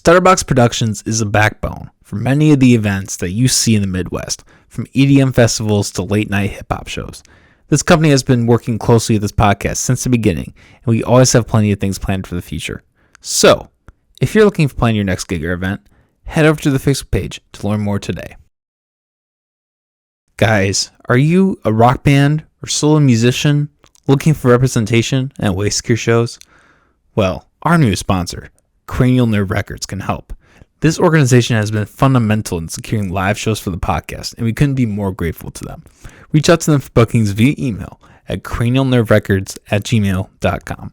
Stutterbox Productions is a backbone for many of the events that you see in the Midwest, from EDM festivals to late-night hip-hop shows. This company has been working closely with this podcast since the beginning, and we always have plenty of things planned for the future. So, if you're looking to plan your next gig or event, head over to the Facebook page to learn more today. Guys, are you a rock band or solo musician looking for representation at Waist Secure shows? Well, our new sponsor, Cranial Nerve Records, can help. This organization has been fundamental in securing live shows for the podcast, and we couldn't be more grateful to them. Reach out to them for bookings via email at cranialnerverecords@gmail.com.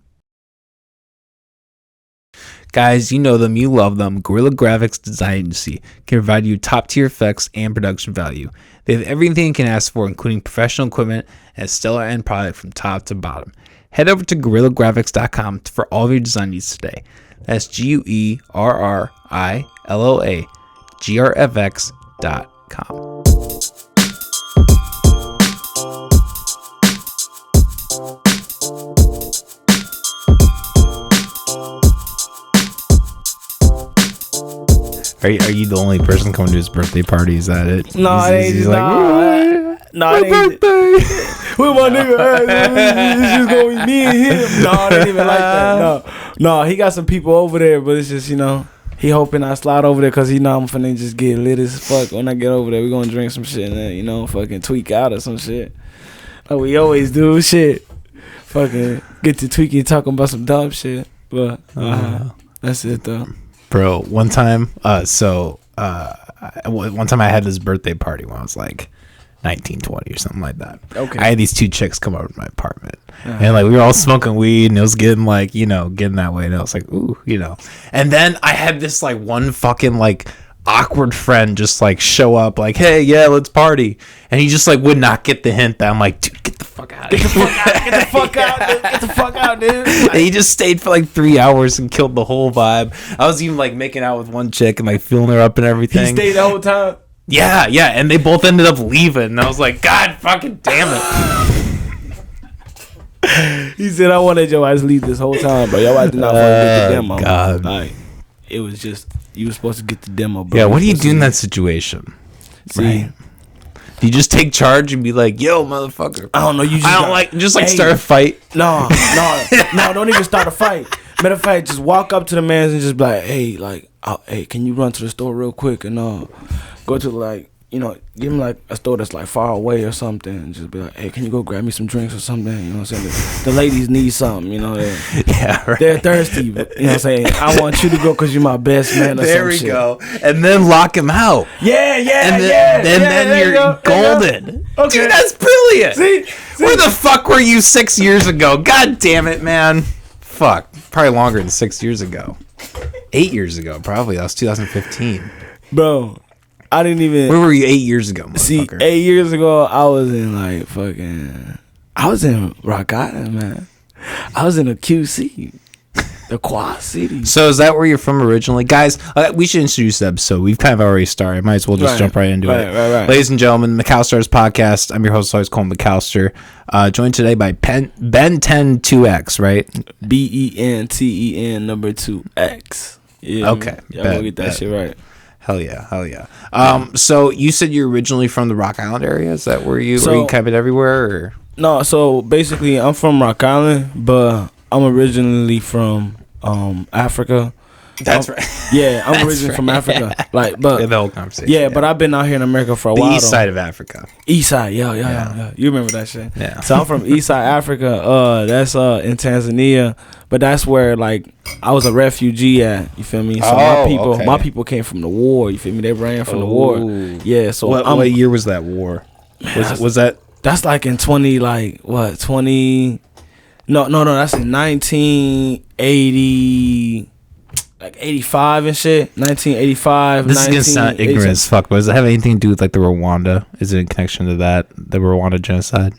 Guys, you know them, you love them. Guerrilla Graphics Design Agency can provide you top-tier effects and production value. They have everything you can ask for, including professional equipment and a stellar end product from top to bottom. Head over to GuerrillaGraphics.com for all of your design needs today. That's GuerrillaGraphics.com. Are you the only person coming to his birthday party? Is that it? No, he's like, my birthday. With my nigga, it's just gonna be me and him. No, it ain't even like that. No, he got some people over there, but it's just, he hoping I slide over there because he know I'm finna just get lit as fuck. When I get over there, we gonna drink some shit and then, fucking tweak out or some shit. Like we always do, shit. Fucking get to tweaking, talking about some dumb shit. But that's it though. Bro, one time I had this birthday party when I was like 19, 20 or something like that. Okay. I had these two chicks come over to my apartment. And like we were all smoking weed and it was getting like, getting that way. And I was like, ooh, And then I had this like one fucking like awkward friend just like show up like, hey, yeah, let's party. And he just like would not get the hint that I'm like, dude, get the fuck out of here. Get the fuck out, dude. And he just stayed for like 3 hours and killed the whole vibe. I was even like making out with one chick and like feeling her up and everything. He stayed the whole time? Yeah. And they both ended up leaving. And I was like, God fucking damn it. He said, I wanted your ass to leave this whole time, but your ass did not fucking get the demo. God. Like, it was just, you were supposed to get the demo, bro. Yeah, what do you do in that situation? See, right? Do you just take charge and be like, yo, motherfucker? I don't know. You just start a fight. No, don't even start a fight. Matter of fact, just walk up to the man and just be like, hey, hey, can you run to the store real quick and go to give him like a store that's like far away or something, and just be like, hey, can you go grab me some drinks or something? You know what I'm saying? The ladies need something, Yeah, right. They're thirsty, but, you know what I'm saying? I want you to go because you're my best man or there we shit. go. And then lock him out. Yeah. And then you're golden. Okay. Dude, that's brilliant. See? Where the fuck were you 6 years ago? God damn it, man. Fuck. Probably longer than 6 years ago. 8 years ago, probably. That was 2015. Bro, I didn't even... Where were you 8 years ago, motherfucker? See, 8 years ago, I was in Rock Island, man. I was in a QC. The Quad City. So is that where you're from originally? Guys, we should introduce the episode. We've kind of already started. Might as well just jump right into it. Right. Ladies and gentlemen, McAllister's Podcast. I'm your host, always Colin McAllister. Joined today by BenTen2x, right? BenTen number 2x. Yeah. Okay. Y'all gonna get that shit right. Hell yeah. So you said you're originally from the Rock Island area? Is that where you were you kind of everywhere? Or? No, so basically I'm from Rock Island, but I'm originally from Africa. That's right. Yeah, I'm originally from Africa. But the whole conversation. Yeah, but I've been out here in America for a while. The east side of Africa. East side, yeah. You remember that shit? Yeah. So I'm from East Side Africa. That's in Tanzania, but that's where like I was a refugee at. You feel me? So my people came from the war. You feel me? They ran from the war. Yeah. So what year was that war? Was that? That's like in 20. No, that's in 1980. Like 85 and shit. 1985. This is gonna sound ignorant as fuck, but does it have anything to do with like the Rwanda? Is it in connection to that, the Rwanda genocide?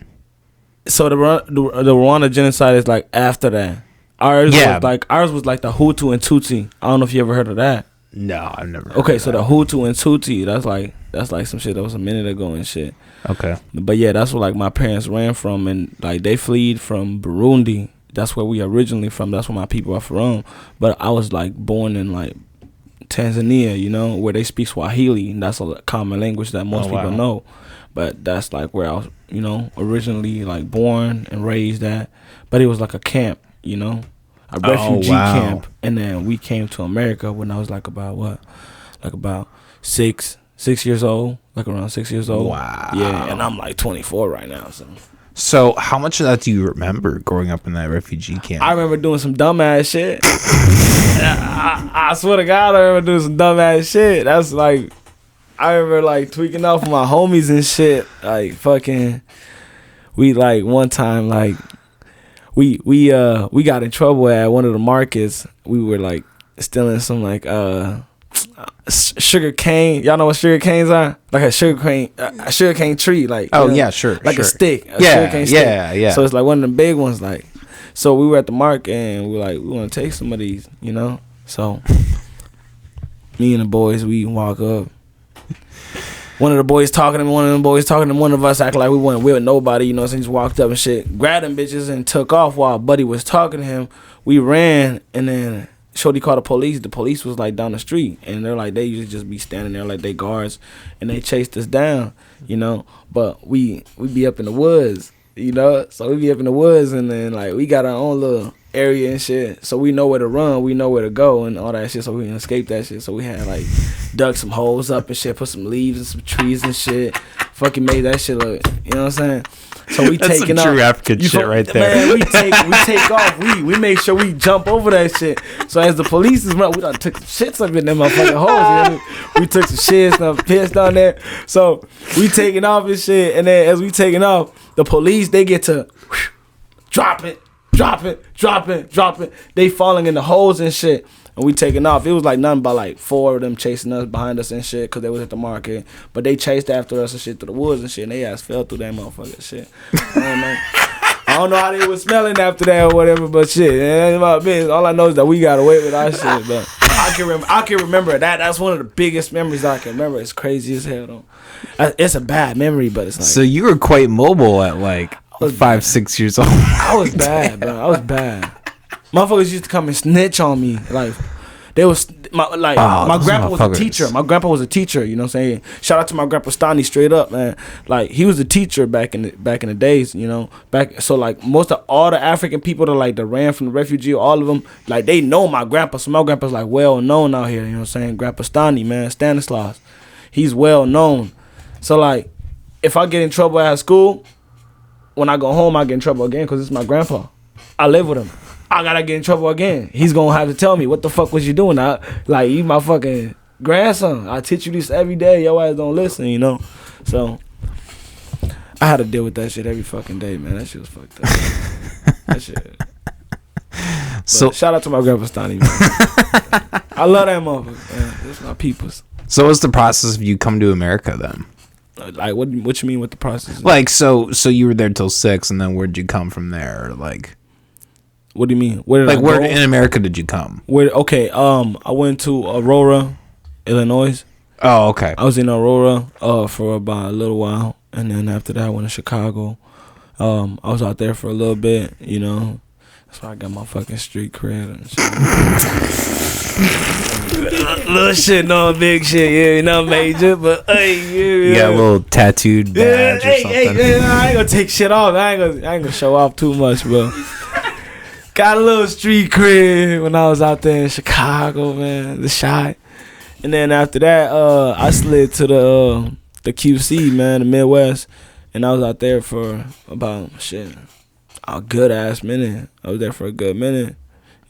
So the Rwanda genocide is like after that. Ours was like the Hutu and Tutsi. I don't know if you ever heard of that. No, I've never. Okay, so the Hutu and Tutsi, that's like some shit that was a minute ago and shit. Okay. But yeah, that's what like my parents ran from, and like they fled from Burundi. That's where we originally from. That's where my people are from. But I was like born in like Tanzania, you know, where they speak Swahili, and that's a common language that most people know. But that's like where I was, you know, originally like born and raised at. But it was like a camp, you know, a refugee camp. And then we came to America when I was like about 6 years old, like around 6 years old. Wow. Yeah, and I'm like 24 right now. So how much of that do you remember growing up in that refugee camp? I remember doing some dumbass shit. I swear to God, I remember doing some dumbass shit. That's like, I remember like tweaking off with my homies and shit. Like fucking, we like one time like we got in trouble at one of the markets. We were like stealing some like sugar cane. Y'all know what sugar canes are? Like a sugar cane tree. Like Sure. Like a stick. Sugar cane stick. Yeah. So it's like one of the big ones. Like, so we were at the market and we were like, we want to take some of these, you know. So me and the boys, we walk up. One of the boys talking to me, one of them boys talking to one of us, acting like we weren't with nobody, you know. So he just walked up and shit, grabbed them bitches and took off while Buddy was talking to him. We ran and then Shorty called the police. The police was like down the street, and they're like, they usually just be standing there like they guards, and they chased us down, you know. But we be up in the woods, you know. So we be up in the woods, and then like we got our own little area and shit, so we know where to run, we know where to go, and all that shit. So we can escape that shit. So we had like dug some holes up and shit, put some leaves and some trees and shit. Fucking made that shit look, you know what I'm saying? So we That's taking some true off. African shit right there. Man, we take off. We make sure we jump over that shit. So as the police is running, we done took some shits up in them motherfucking holes. You know? We took some shits and pissed down there. So we taking off and shit, and then as we taking off, the police, they get to drop it. They falling in the holes and shit. And we taking off. It was like nothing but like 4 of them chasing us behind us and shit, because they was at the market. But they chased after us and shit through the woods and shit, and they ass fell through that motherfucking shit. I don't know how they was smelling after that or whatever, but shit, it ain't my business. All I know is that we got away with our shit. But I can remember that. That's one of the biggest memories I can remember. It's crazy as hell though. It's a bad memory, but it's like. So you were quite mobile at like 5-6 years old. I was bad, bro. I was bad. Motherfuckers used to come and snitch on me. Like, they was my grandpa was a teacher. My grandpa was a teacher, you know what I'm saying? Shout out to my grandpa Stani, straight up, man. Like, he was a teacher back in the days, you know. So like most of all the African people that ran from the refugee, all of them, like they know my grandpa. So my grandpa's like well known out here, you know what I'm saying? Grandpa Stani, man, Stanislaus. He's well known. So like if I get in trouble at school, when I go home I get in trouble again because it's my grandpa. I live with him. I gotta get in trouble again. He's gonna have to tell me, what the fuck was you doing? Like, you my fucking grandson. I teach you this every day. Your ass don't listen, you know? So, I had to deal with that shit every fucking day, man. That shit was fucked up. That shit. So, shout out to my grandpa Stoney, man. I love that motherfucker, man. That's my peoples. So, what's the process of you come to America then? Like, what you mean with the process? Like, so you were there till 6, and then where'd you come from there? Like... What do you mean? Where in America did you come? I went to Aurora, Illinois. Oh, okay. I was in Aurora for about a little while, and then after that I went to Chicago. I was out there for a little bit, you know. That's why I got my fucking street cred and shit. Little shit, no big shit, yeah, not major, but hey, yeah. You got a little tattooed badge or something. Hey, I ain't gonna take shit off. I ain't gonna show off too much, bro. Got a little street cred when I was out there in Chicago, man. The shot. And then after that, I slid to the QC, man, the Midwest. And I was out there for about, a good ass minute. I was there for a good minute.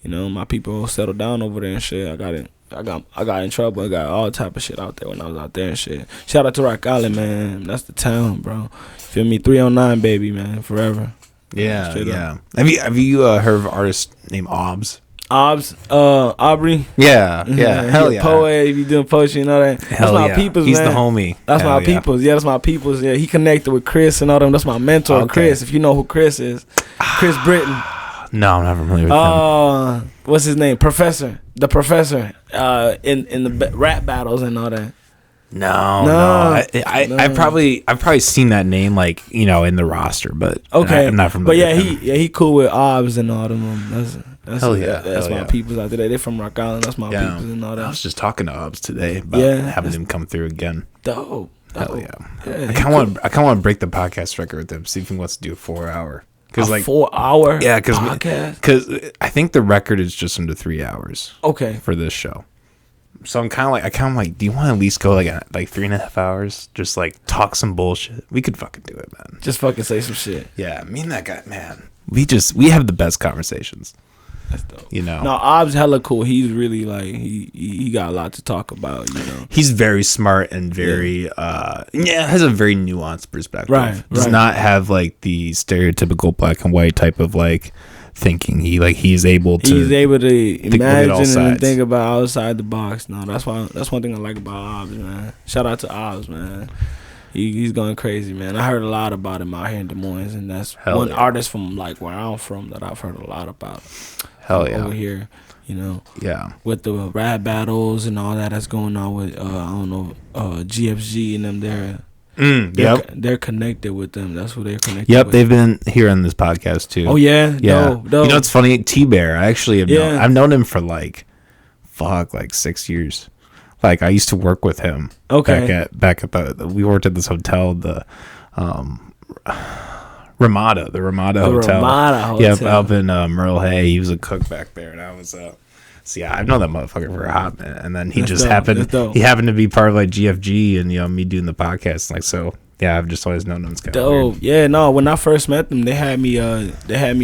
You know, my people settled down over there and shit. I got in trouble. I got all type of shit out there when I was out there and shit. Shout out to Rock Island, man. That's the town, bro. Feel me? 309, baby, man. Forever. Yeah, yeah. Have you heard of an artist named Obs? Aubrey. Yeah, hell yeah. Poet, if you doing poetry and all that. Hell that's my yeah. peoples, He's man. the homie. That's hell my peoples. Yeah, that's my peoples. Yeah, he connected with Chris and all them. That's my mentor, okay. Chris. If you know who Chris is, Chris Britton. No, I'm not familiar with him. What's his name? Professor. The Professor. In the rap battles and all that. No. I've probably seen that name, like, you know, in the roster, but okay, I'm not familiar. But yeah, he cool with Obs and all them. Hell yeah. That's my peoples out there. They're from Rock Island. That's my peoples and all that. I was just talking to Hobbs today about having him come through again. Dope. Hell yeah. I kind of want to break the podcast record with him. See if he wants to do a 4-hour. Cause 4-hour. Yeah, podcast. Because I think the record is just under 3 hours. Okay. For this show. So I'm kind of like, do you want to at least go like 3.5 hours? Just like talk some bullshit. We could fucking do it, man. Just fucking say some shit. Yeah, me and that guy, man. We have the best conversations. That's dope. You know. No, Ob's hella cool. He's really like he got a lot to talk about. You know. He's very smart and very has a very nuanced perspective. Right. Does not have like the stereotypical black and white type of like thinking. He's able to imagine and think about outside the box. No, that's one thing I like about Obs, man. Shout out to Obs, man. He's going crazy, man. I heard a lot about him out here in Des Moines, and that's one artist from like where I'm from that I've heard a lot about. Hell yeah. Over here, you know. Yeah. With the rap battles and all that's going on with GFG and them there. They're connected with them. That's who they're connected with. They've been here on this podcast too. Oh yeah? Yeah. No. You know what's funny? T-Bear, I actually have I've known him for like 6 years. Like I used to work with him. Okay. Back at we worked at this hotel, the Ramada Hotel. Ramada Hotel. Yep, up in Merle Hay. He was a cook back there, and I was so yeah, I've known that motherfucker for a hot minute. And then he happened to be part of like GFG and me doing the podcast. Like so, yeah, I've just always known him. It's kind of dope. weird. Yeah, no. When I first met them, they had me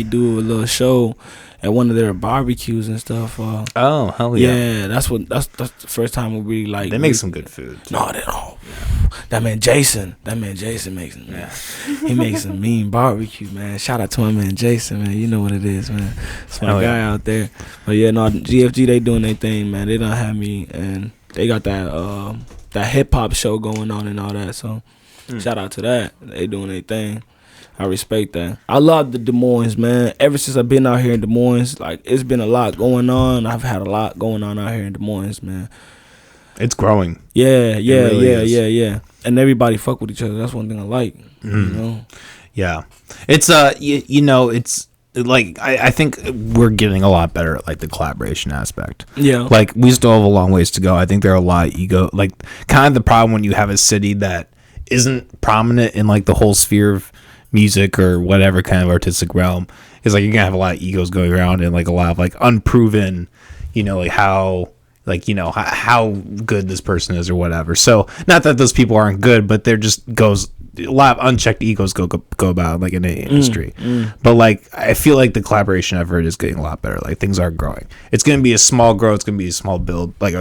do a little show at one of their barbecues and stuff. Oh hell yeah! Yeah, that's the first time we really like. They make some good food. No, they don't. That man Jason makes he makes some mean barbecue, man. Shout out to my man Jason, man. You know what it is, man. It's my guy out there. But yeah, no, GFG, they doing their thing, man. They done have me, and they got that hip hop show going on and all that. So shout out to that. They doing their thing. I respect that. I love the Des Moines, man. Ever since I've been out here in Des Moines, like it's been a lot going on. I've had a lot going on out here in Des Moines, man. It's growing. Yeah. And everybody fuck with each other. That's one thing I like. You know? Yeah. It's it's like I think we're getting a lot better at like the collaboration aspect. Yeah. Like we still have a long ways to go. I think there are a lot of ego, like kind of the problem when you have a city that isn't prominent in like the whole sphere of music or whatever kind of artistic realm is like you're gonna have a lot of egos going around and like a lot of like unproven, like how good this person is or whatever. So not that those people aren't good, but there just goes a lot of unchecked egos go about like in any industry. But like I feel like the collaboration effort is getting a lot better. Like things are growing. It's gonna be a small growth. It's gonna be a small build, like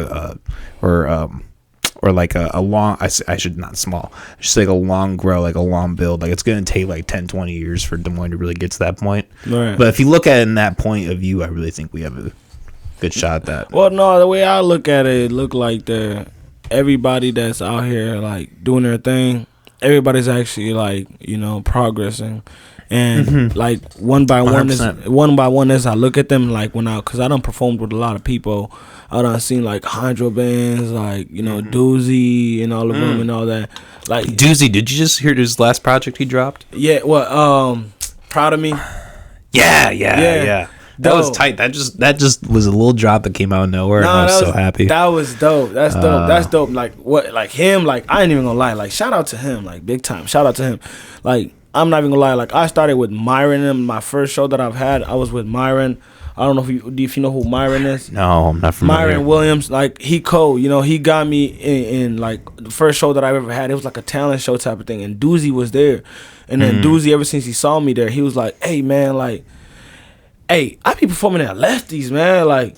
or like a long, I should not small, just like a long grow, like a long build. Like it's going to take like 10-20 years for Des Moines to really get to that point. Right. But if you look at it in that point of view, I really think we have a good shot at that. Well, no, the way I look at it look like everybody that's out here like doing their thing, everybody's actually like, progressing. And like one by one as I look at them, like because I done performed with a lot of people, I done seen like hydro bands, like Doozy and all of them and all that. Like Doozy, did you just hear his last project he dropped? Yeah, Proud of Me. Yeah. That was tight. That just was a little drop that came out of nowhere, and I was so happy. That was dope. That's dope. That's dope. Like what? Like him. Like I ain't even gonna lie. Like shout out to him. Like big time. Shout out to him. Like I'm not even gonna lie. Like I started with Myron. And my first show that I've had, I was with Myron. I don't know if you know who Myron is. No, I'm not familiar. Myron Williams. Like he he got me in like the first show that I ever had. It was like a talent show type of thing, and Doozy was there. And then Doozy, ever since he saw me there, he was like, "Hey man, like." Hey, I be performing at Lefties, man. Like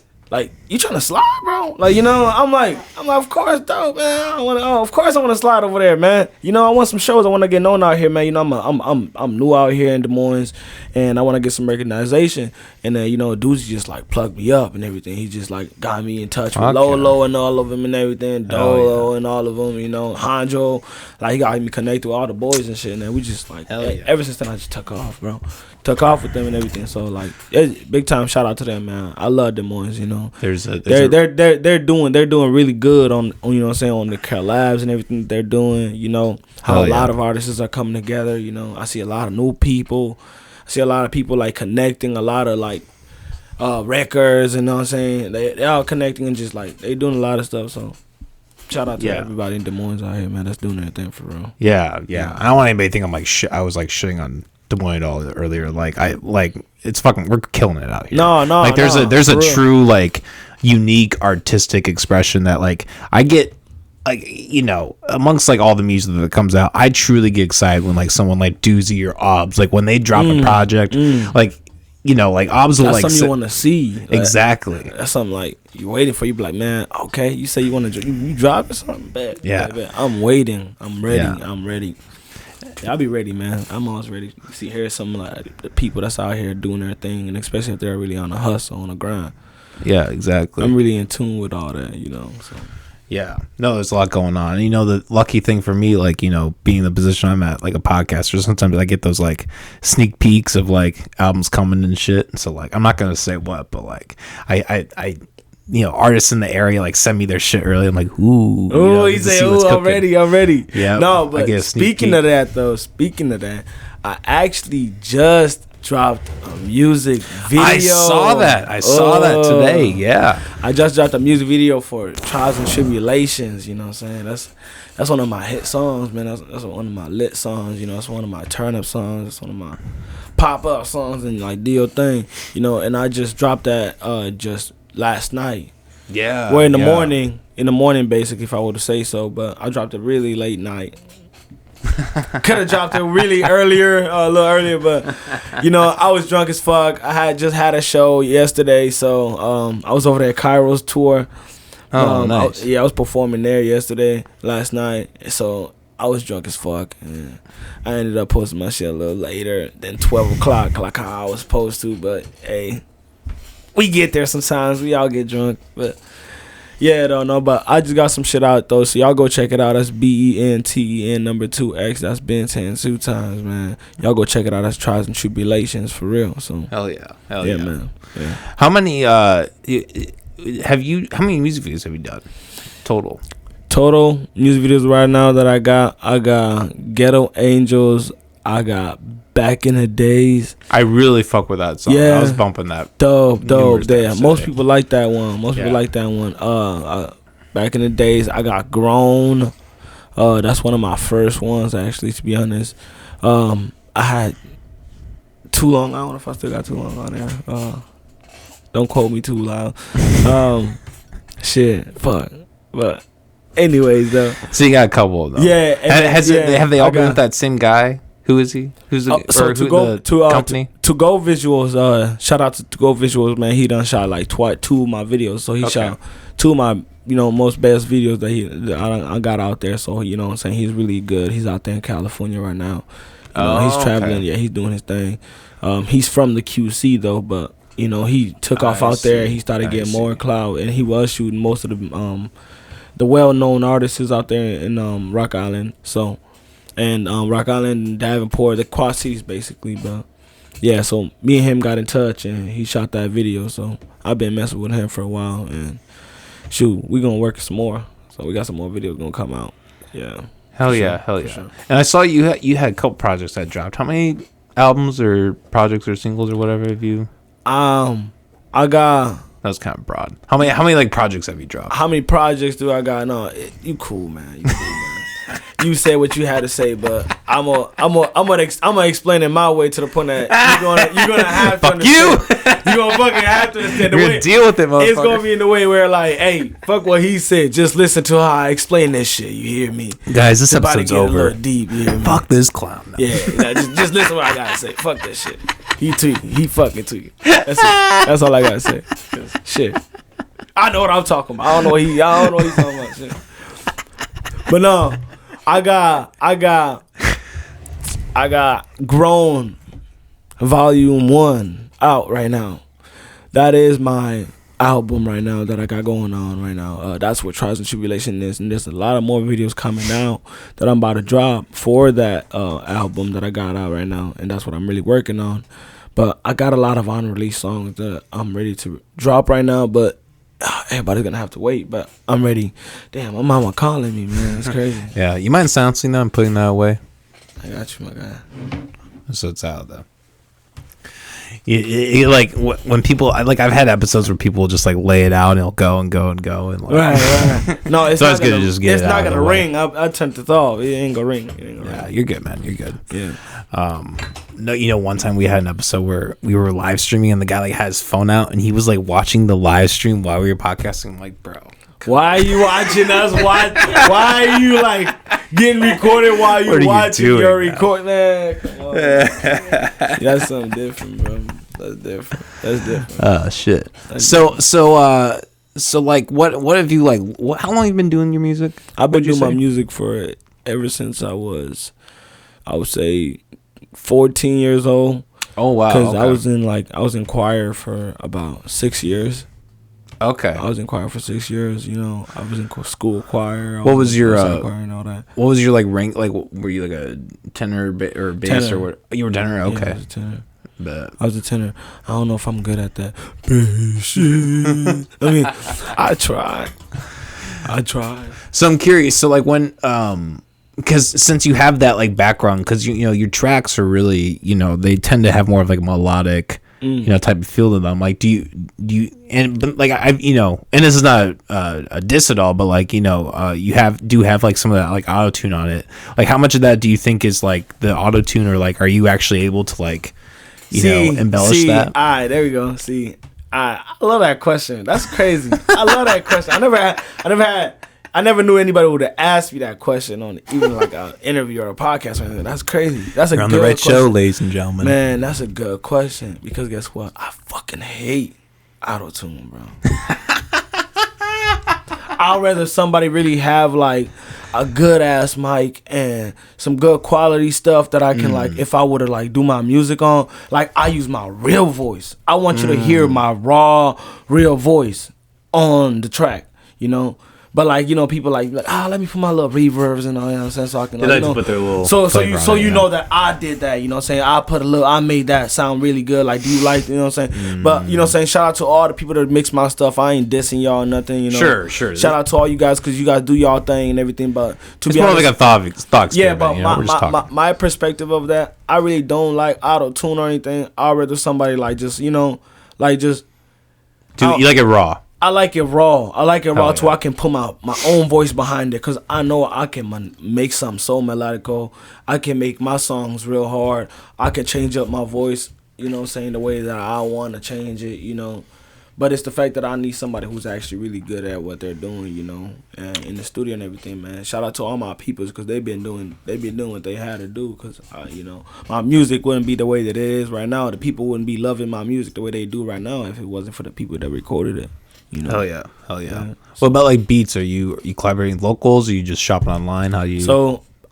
you trying to slide, bro? Like, I'm like, of course, dope, man. Of course I want to slide over there, man. I want some shows. I want to get known out here, man. I'm new out here in Des Moines, and I want to get some recognition. And then, Doozy just like plugged me up and everything. He just like got me in touch with Lolo and all of them and everything, Dolo and all of them, Hanjo. Like he got me connected with all the boys and shit. And then we just like, ever since then I just took off, bro. Took off with them and everything. So like, big time shout out to them, man. I love Des Moines, They're doing really good on what I'm saying, on the collabs and everything they're doing. How a lot of artists are coming together. I see a lot of new people. I see a lot of people like connecting. A lot of like records, and you know what I'm saying? They all connecting and just like they doing a lot of stuff. So shout out to everybody in Des Moines out here, man. That's doing their thing for real. Yeah. I don't want anybody to think I'm like I was like shitting on Des Moines all earlier. Like it's fucking, we're killing it out here. No, like there's a true like unique artistic expression that like I get. Like, you know, amongst like all the music that comes out, I truly get excited when like someone like Doozy or Obs, like when they drop a project, like, you know, like Obs will that's like something you want to see. Like, exactly. That's something like you're waiting for. You be like, man, okay, you say you want to, you dropping something bad. Yeah. Bet. I'm waiting. I'm ready. Yeah. I'm ready. Yeah, I'll be ready, man. I'm always ready. See, here's some like the people that's out here doing their thing, and especially if they're really on a hustle, on a grind. Yeah, exactly. I'm really in tune with all that, you know. So. Yeah. No, there's a lot going on. And, you know, the lucky thing for me, like, you know, being in the position I'm at, like a podcaster, sometimes I get those, like, sneak peeks of, like, albums coming and shit. So, like, I'm not going to say what, but, like, I you know, artists in the area, like, send me their shit early. I'm like, ooh. Oh, he say, ooh, I'm ready. Yeah. No, but speaking of that, I actually just dropped a music video. I saw that today. Yeah, I just dropped a music video for Trials and Tribulations. You know what I'm saying? That's one of my hit songs, man. That's one of my lit songs. You know, it's one of my turn up songs. It's one of my pop up songs and like deal thing. You know, and I just dropped that just last night. Yeah. Well, in the morning, basically, if I were to say so. But I dropped it really late night. Could have dropped it really a little earlier, but you know, I was drunk as fuck. I had just had a show yesterday, so I was over there at Cairo's tour. Nice. I was performing there last night, so I was drunk as fuck, and I ended up posting my shit a little later than 12 o'clock, like how I was supposed to. But hey, we get there sometimes. We all get drunk, but. Yeah, I don't know, but I just got some shit out though, so y'all go check it out. That's BenTen2x. That's BenTen2x, man. Y'all go check it out. That's Trials and Tribulations for real. So hell yeah, man. Yeah. How many How many music videos have you done total? Total music videos right now that I got Ghetto Angels. I got Back in the Days. I really fuck with that song. Yeah. I was bumping that. Dope. Yeah. Most people like that one. Back in the Days, I got Grown. That's one of my first ones, actually, to be honest. I had Too Long. I don't know if I still got Too Long on there. Don't quote me too loud. Shit. Fuck. But anyways, though. So you got a couple of them. Yeah. Have they all been with that same guy? Who is he? Who's the company? To Go Visuals. Shout out to Go Visuals, man. He done shot like two of my videos. So he shot two of my most best videos that I got out there. So you know what I'm saying, he's really good. He's out there in California right now. He's traveling. Okay. Yeah, he's doing his thing. He's from the QC though, but you know he took off out there. He started getting more clout, and he was shooting most of the well-known artists out there in Rock Island. So. And Rock Island and Davenport, the Quad Cities basically, but yeah, so me and him got in touch and he shot that video, so I've been messing with him for a while, and shoot, we gonna work some more, so we got some more videos gonna come out. Yeah. Hell yeah. Sure. And I saw you had a couple projects that dropped. How many albums or projects or singles or whatever have you? I got. That was kind of broad. How many like projects have you dropped? How many projects do I got? No, you cool, man. You cool, man. You said what you had to say, but I'm gonna explain it my way to the point that you're gonna have to understand. You're gonna fucking have to understand the way. Deal with it, motherfucker. It's gonna be in the way where like, hey, fuck what he said. Just listen to how I explain that shit. You hear me, guys? This episode's over. A little deep. You hear me? Fuck this clown. Now. Yeah, just listen to what I gotta say. Fuck that shit. He tweaking. He fucking tweaking. That's it. That's all I gotta say. Shit. I know what I'm talking about. I don't know what he's talking about. Shit. But no. I got Grown Volume 1 out right now. That is my album right now that I got going on right now. That's what Trials and Tribulation is, and there's a lot of more videos coming out that I'm about to drop for that album that I got out right now, and that's what I'm really working on. But I got a lot of unreleased songs that I'm ready to drop right now, but everybody's gonna have to wait, but I'm ready. Damn, my mama calling me, man. It's crazy. Yeah, you mind silencing that and putting that away? I got you, my guy. So it's out though. like when people I've had episodes where people just like lay it out and it'll go and go and go and like, right. No, it's not gonna just get it's it not out of gonna the way. ring. I turned it off. It ain't gonna ring. Yeah, you're good, man. You're good. Yeah. No, one time we had an episode where we were live streaming and the guy like had his phone out and he was like watching the live stream while we were podcasting. I'm like, bro, why are you watching us? Why are you like getting recorded while you watching your record? Man, come on. That's something different, bro. That's different. Shit. So like, what have you like? How long have you been doing your music? I've been doing my music for ever since I would say 14 years old. Oh wow! Because I was in choir for about 6 years. Okay. I was in choir for 6 years. You know, I was in school choir. What was your choir and all that? What was your like rank? Like, were you like a tenor or bass tenor. or what? You were tenor. Okay. Yeah, I was a tenor. But I was a tenor. I don't know if I'm good at that. I mean, I tried. So I'm curious. So like when because since you have that like background, because you know your tracks are really they tend to have more of like melodic type of feel to them. Like do you and but like I and this is not a diss at all, but like you have like some of that like auto tune on it. Like how much of that do you think is like the auto tune, or like are you actually able to like embellish that? All right, there we go. See, I love that question. That's crazy. I love that question. I never knew anybody would have asked me that question on even like an interview or a podcast or anything. That's crazy. That's a You're on good the right question. show, ladies and gentlemen. Man, that's a good question because guess what? I fucking hate auto-tune, bro. I'd rather somebody really have like a good ass mic and some good quality stuff that I can like, if I were to like do my music on, like I use my real voice. I want you to hear my raw, real voice on the track, But like people like let me put my little reverbs and all that, so I can They like to put their little so you know that I did that, I made that sound really good. Like, do you like, But shout out to all the people that mix my stuff. I ain't dissing y'all or nothing, Sure. Shout out to all you guys because you guys do y'all thing and everything. But to it's be more honest, like a thought yeah, experiment, but my perspective of that, I really don't like auto tune or anything. I'd rather somebody like just Dude, you like it raw. I like it raw. Yeah. To where I can put my own voice behind it because I know I can make something so melodical. I can make my songs real hard. I can change up my voice, the way that I want to change it, But it's the fact that I need somebody who's actually really good at what they're doing, and in the studio and everything, man. Shout out to all my peoples because they've been doing what they had to do because, my music wouldn't be the way that it is right now. The people wouldn't be loving my music the way they do right now if it wasn't for the people that recorded it. Hell yeah. What about like beats? Are you collaborating with locals? Or are you just shopping online? How do you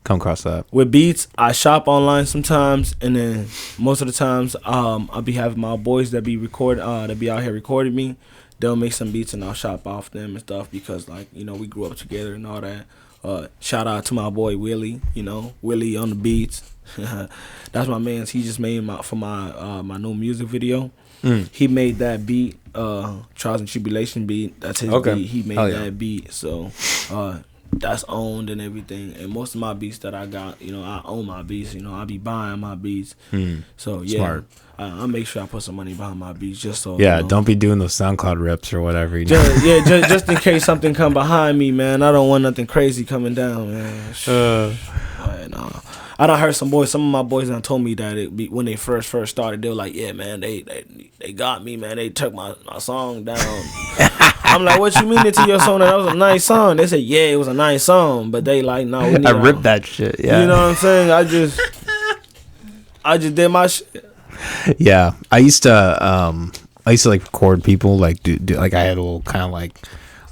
come across that? With beats, I shop online sometimes, and then most of the times, I'll be having my boys that be out here recording me. They'll make some beats, and I'll shop off them and stuff because we grew up together and all that. Shout out to my boy Willie, Willie on the beats. That's my man. He just made my new music video. He made that beat, Trials and Tribulation beat. That's his beat. He made that beat. So that's owned and everything. And most of my beats that I got, I own my beats. I be buying my beats. So yeah, smart. I make sure I put some money behind my beats just so. Yeah, don't be doing those SoundCloud rips or whatever. Just in case something come behind me, man. I don't want nothing crazy coming down, man. I done heard some of my boys done told me that when they first started, they were like, yeah, man, they got me, man. They took my song down. I'm like, what you mean to your song? That was a nice song. They said, yeah, it was a nice song, but they like, no. I ripped that shit. Yeah, you know what I'm saying? I just did my shit. Yeah, I used to like record people like do like I had a little kind of like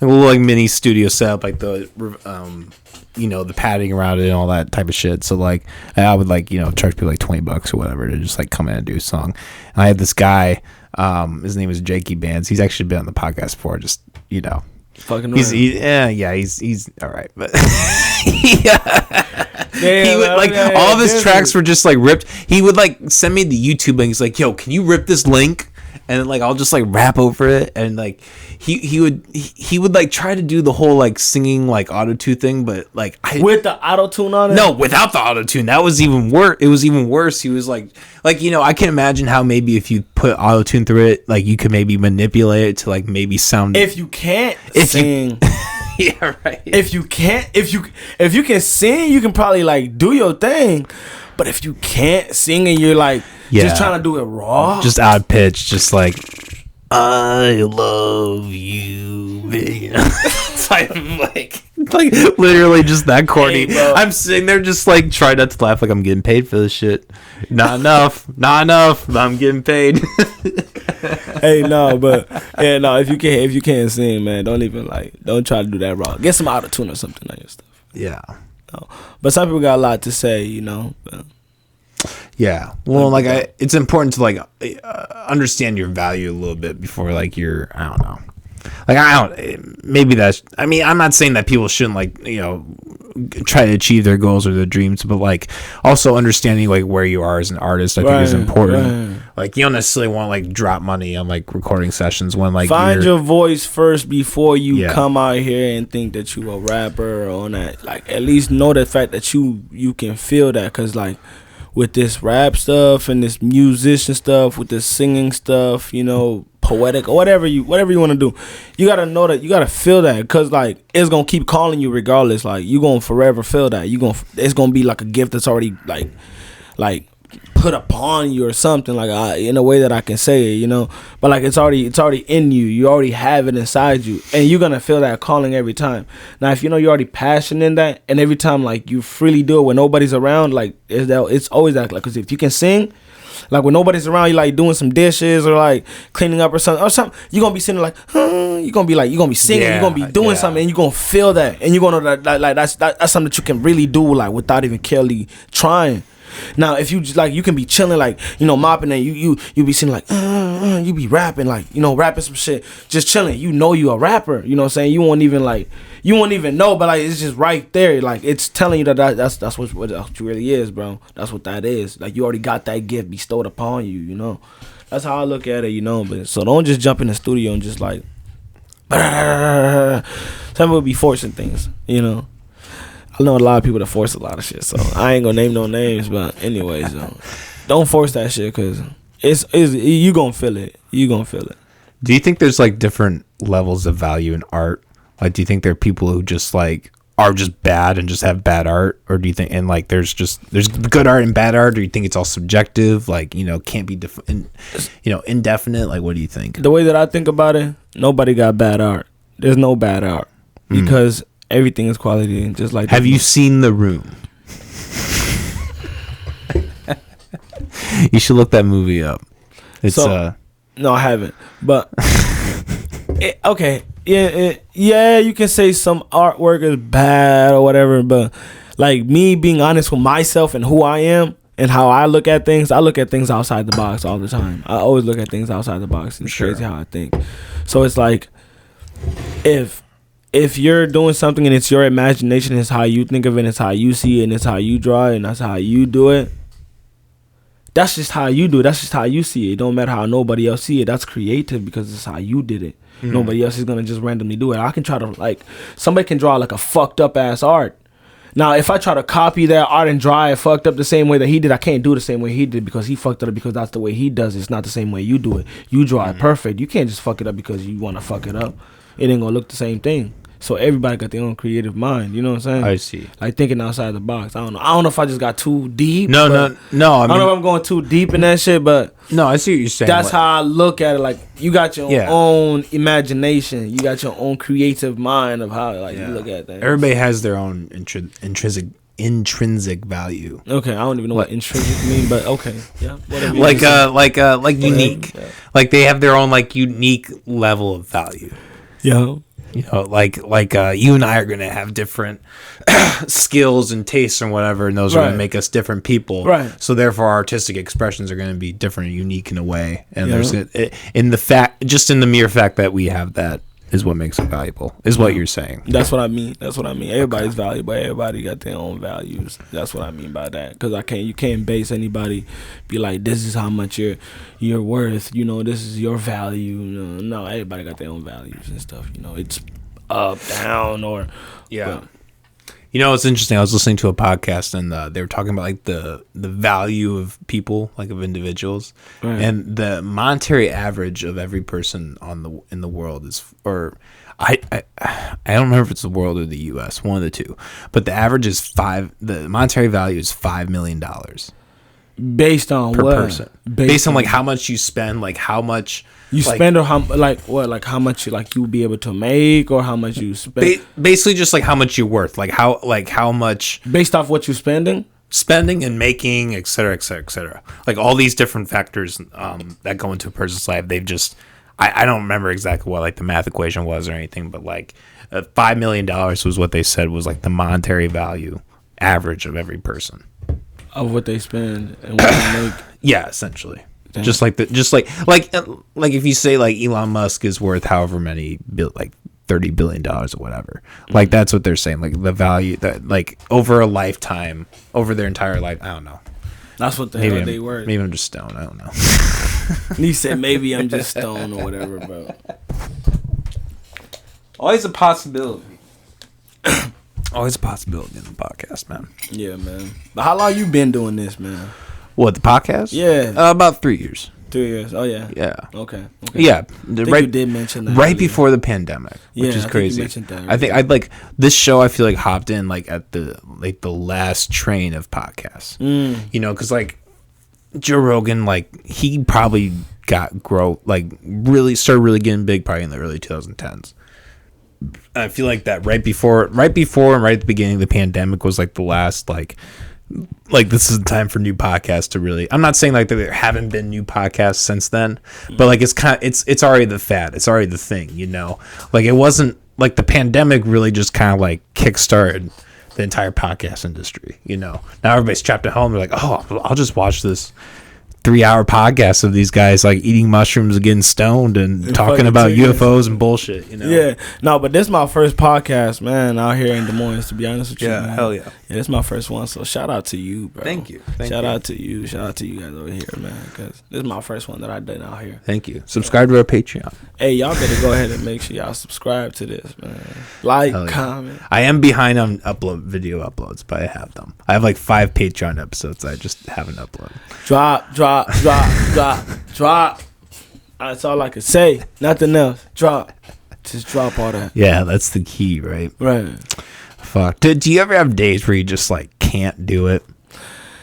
a little like mini studio setup, like the the padding around it and all that type of shit. So like I would like charge people like $20 or whatever to just like come in and do a song. And I had this guy, his name is Jakey Bands. He's actually been on the podcast before. Just fucking he's all right, but he would like all of his tracks were just like ripped. He would like send me the YouTube link. He's like, yo, can you rip this link and like I'll just like rap over it, and like he would like try to do the whole like singing like auto-tune thing, but like with the auto-tune on it. No, without the auto-tune. That was even worse. It was even worse. He was like you know, I can imagine how maybe if you put auto-tune through it, like you could maybe manipulate it to like maybe sound. If you can't sing. Yeah, right. If you can sing, you can probably like do your thing. But if you can't sing and you're like just trying to do it raw, just out of pitch, just like I love you, you know, like literally just that corny. Hey, I'm sitting there just like trying not to laugh, like I'm getting paid for this shit. Not enough. I'm getting paid. Hey, no, but yeah, no. If you can't sing, man, don't try to do that raw. Get some auto tune or something on your stuff. Yeah. No. But some people got a lot to say, you know. But. Yeah. Well, like it's important to like understand your value a little bit before like you're, I don't know. Like maybe that's, I mean, I'm not saying that people shouldn't like, you know, try to achieve their goals or their dreams, but like also understanding like where you are as an artist, I think is important. Right. Like you don't necessarily want to like drop money on like recording sessions when like find your voice first before you come out here and think that you a rapper or on that. Like at least know the fact that you can feel that, because like with this rap stuff and this musician stuff, with this singing stuff, you know, poetic or whatever you want to do, you gotta know that, you gotta feel that, because like it's gonna keep calling you regardless. Like you gonna forever feel that. It's gonna be like a gift that's already like put upon you or something, like in a way that I can say it, you know. But like it's already in you. You already have it inside you, and you're gonna feel that calling every time. Now, if you know you're already passionate in that, and every time like you freely do it when nobody's around, like it's always that, like, because if you can sing, like when nobody's around, you like doing some dishes or like cleaning up or something, you're gonna be sitting like, you're gonna be singing, you're gonna be doing something, and you're gonna feel that, and you're gonna know that like that's something that you can really do, like without even carefully trying. Now, if you just like, you can be chilling, like, you know, mopping, and you be sitting like, you be rapping, like, you know, rapping some shit, just chilling. You know you a rapper, you know what I'm saying? You won't even know, but like it's just right there, like it's telling you that's what it really is, bro. That's what that is. Like you already got that gift bestowed upon you, you know. That's how I look at it, you know. But so don't just jump in the studio and just like, some people be forcing things, you know. I know a lot of people that force a lot of shit, so I ain't gonna name no names, but anyways, don't force that shit, because it's you gonna feel it. Do you think there's like different levels of value in art? Like, do you think there are people who just like are just bad and just have bad art, or do you think, and like there's good art and bad art, or do you think it's all subjective, like, you know, can't be indefinite? Like, what do you think? The way that I think about it, nobody got bad art. There's no bad art, because everything is quality, and just like. Have you seen The Room? You should look that movie up. It's no, I haven't, but okay, yeah, you can say some artwork is bad or whatever, but like me being honest with myself and who I am and how I look at things outside the box all the time. I always look at things outside the box. It's crazy how I think. So it's like, if you're doing something and it's your imagination, it's how you think of it, it's how you see it, and it's how you draw it, and that's how you do it. That's just how you do it. That's just how you see it. It don't matter how nobody else see it. That's creative, because it's how you did it. Mm-hmm. Nobody else is gonna just randomly do it. I can try to, like, somebody can draw like a fucked up ass art. Now, if I try to copy that art and draw it fucked up the same way that he did, I can't do it the same way he did, because he fucked it up, because that's the way he does it. It's not the same way you do it. You draw it perfect. You can't just fuck it up because you want to fuck it up. It ain't gonna look the same thing. So everybody got their own creative mind. You know what I'm saying? I see. Like thinking outside the box. I don't know if I just got too deep. No. I don't know if I'm going too deep in that shit, but no, I see what you're saying. That's how I look at it. Like, you got your own imagination. You got your own creative mind of how you look at things. Everybody has their own intrinsic value. Okay, I don't even know what intrinsic mean, but okay, yeah, whatever. Like unique. Yeah. Like they have their own like unique level of value. Yeah. You know, like you and I are going to have different skills and tastes and whatever, and those are going to make us different people. Right. So therefore, our artistic expressions are going to be different and unique in a way. And there's in the mere fact that we have that is what makes it valuable. Is what you're saying. That's what I mean. Everybody's valuable. Everybody got their own values. That's what I mean by that. Because you can't base anybody, be like, this is how much you're worth. This is your value. No, everybody got their own values and stuff. It's up, down, or yeah. It's interesting. I was listening to a podcast and they were talking about like the value of people, like of individuals, right. And the monetary average of every person in the world is, or I don't remember if it's the world or the U.S., one of the two, but the average is the monetary value is $5 million based on per what? person, based on like how much you spend, like how much. You spend, or how how much you would be able to make, or how much you spend. Basically, just like how much you're worth, like how much based off what you're spending and making, et cetera, et cetera, et cetera. Like all these different factors that go into a person's life. They've just I don't remember exactly what like the math equation was or anything, but like $5 million was what they said was like the monetary value average of every person of what they spend and what they make. Yeah, essentially. Damn. Just like if you say like Elon Musk is worth however many $30 billion or whatever, like that's what they're saying, like the value that like over a lifetime, over their entire life. I don't know. That's what the hell they were. Maybe I'm just stoned. I don't know. He said maybe I'm just stoned or whatever, bro. Always a possibility. Always a possibility in the podcast, man. Yeah, man. But how long you been doing this, man? What, the podcast? Yeah. About 3 years. 3 years. Oh, yeah. Yeah. Okay. Yeah. You did mention that. Right before the pandemic, which is crazy. I think you mentioned that. I think I'd like this show. I feel like hopped in like at the last train of podcasts. Because like Joe Rogan, like he probably started really getting big probably in the early 2010s. I feel like that right before and right at the beginning of the pandemic was like the last like this is the time for new podcasts to really. I'm not saying like that there haven't been new podcasts since then, but like it's already the fad. It's already the thing, Like it wasn't like the pandemic really just kind of like kickstarted the entire podcast industry. Now everybody's trapped at home. They're like, oh, I'll just watch this 3-hour podcast of these guys like eating mushrooms and getting stoned and talking about UFOs and bullshit. Yeah, no, but this is my first podcast, man, out here in Des Moines. To be honest with you, man. Hell yeah. Yeah, this is my first one. So shout out to you, bro. Thank you. Shout out to you guys over here, man. Because this is my first one that I done out here. Thank you. Subscribe to our Patreon. Hey, y'all better go ahead and make sure y'all subscribe to this, man. Like, comment. I am behind on video uploads, but I have them. I have like 5 Patreon episodes I just haven't uploaded. Drop. That's all I can say. Nothing else. Drop. Just drop all that. Yeah, that's the key, right? Right. Fuck. Do you ever have days where you just like can't do it?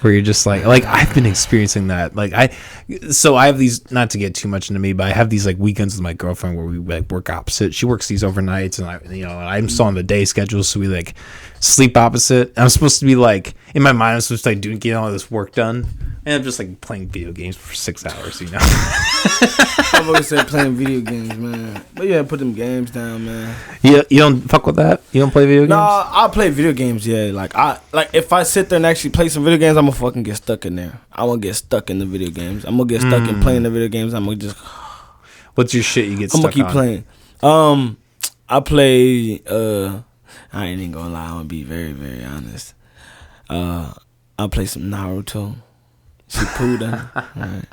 Where you're just like I've been experiencing that. Like I have these, not to get too much into me, but I have these like weekends with my girlfriend where we like work opposite. She works these overnights and I'm still on the day schedule, so we like sleep opposite. I'm supposed to be like in my mind I'm supposed to like get all this work done. And I'm just like playing video games for 6 hours, I've always said playing video games, man. But yeah, put them games down, man. Yeah, you don't fuck with that? You don't play video games? No, I play video games, yeah. Like if I sit there and actually play some video games, I'm gonna fucking get stuck in there. I won't get stuck in the video games. I'm gonna get stuck in playing the video games. I'm gonna just. What's your shit you get stuck on? I'm gonna keep playing. I play. I ain't even gonna lie. I'm gonna be very, very honest. I play some Naruto. Shippuden. Right.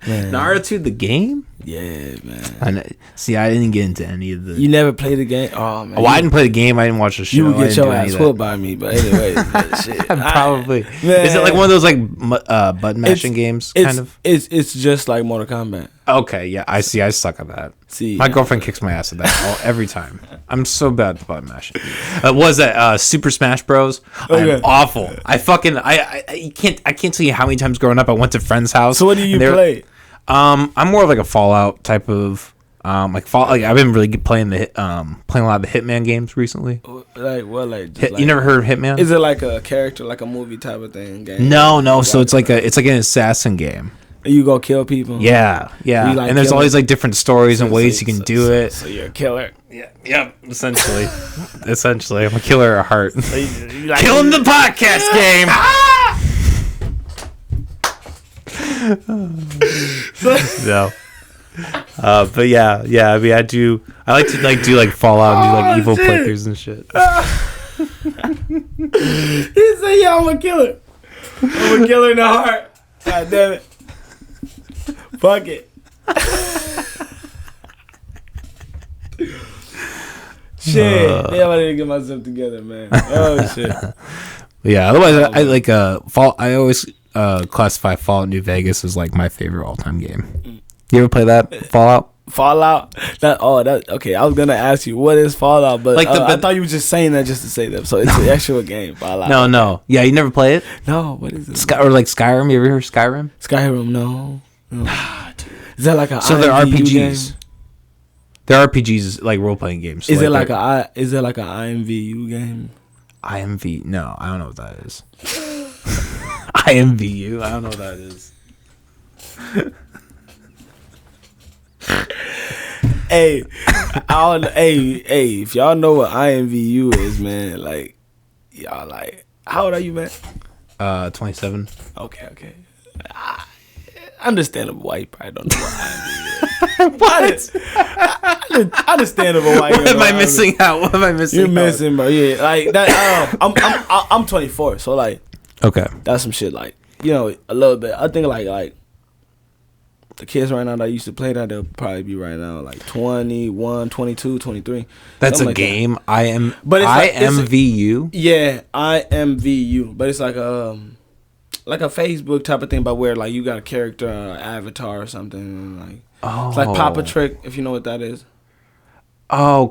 Naruto the game? Yeah, man. See, I didn't get into any of the. You never played the game? Oh man. Oh, I didn't play the game. I didn't watch the show. You would get your ass whooped by me, but anyway, shit. Probably. Man. Is it like one of those like button mashing games? Kind of. It's just like Mortal Kombat. Okay, yeah, I see. I suck at that. See, my girlfriend kicks my ass at that every time. I'm so bad at button mashing. Was that Super Smash Bros? Okay. I'm awful. I can't tell you how many times growing up I went to friends' house. So what do you play? I'm more of like a Fallout type of I've been really playing a lot of the Hitman games recently. Like what? Like you never heard of Hitman? Is it like a character, like a movie type of thing? Game? No. So it's like an assassin game. You go kill people. Yeah. Like and there's all these like different stories and ways you can do it. So you're a killer. Yeah. Yep. Essentially, I'm a killer at heart. So you like killing the podcast game. No. But yeah. I mean, I like to like do like Fallout and do like evil playthroughs and shit. He said, "Yeah, I'm a killer. I'm a killer in the heart. God damn it. Fuck it." Shit. Damn, I didn't get myself together, man. Oh shit. Yeah. Otherwise, I like Fall. I always classify Fallout New Vegas as like my favorite all-time game. You ever play that Fallout? Fallout. Okay. I was gonna ask you what is Fallout, but like I thought you were just saying that just to say that. So it's an actual game. Fallout. No. Yeah, you never play it? No. What is it? Or like Skyrim? You ever heard of Skyrim? Skyrim. No. Is that like a? So they're RPGs. Game? They're RPGs, like role playing games. So Is it like a? Is it like an IMVU game? IMV? No, I don't know what that is. IMVU? I don't know what that is. Hey, if y'all know what IMVU is, man, like, y'all like, how old are you, man? 27. Okay. Understandable why you probably don't know what IMVU is. What? Understandable why you What am I missing out? What am I missing You're missing, bro. Yeah, like that. I'm 24, so like, okay, that's some shit. Like, you know, a little bit. I think like the kids right now that used to play that, they'll probably be right now like 21, 22, 23. That's a like game. That. IMVU. Yeah, IMVU. But it's like a Facebook type of thing, but where like you got a character, avatar or something, and like it's like Papa Trick, if you know what that is. Oh,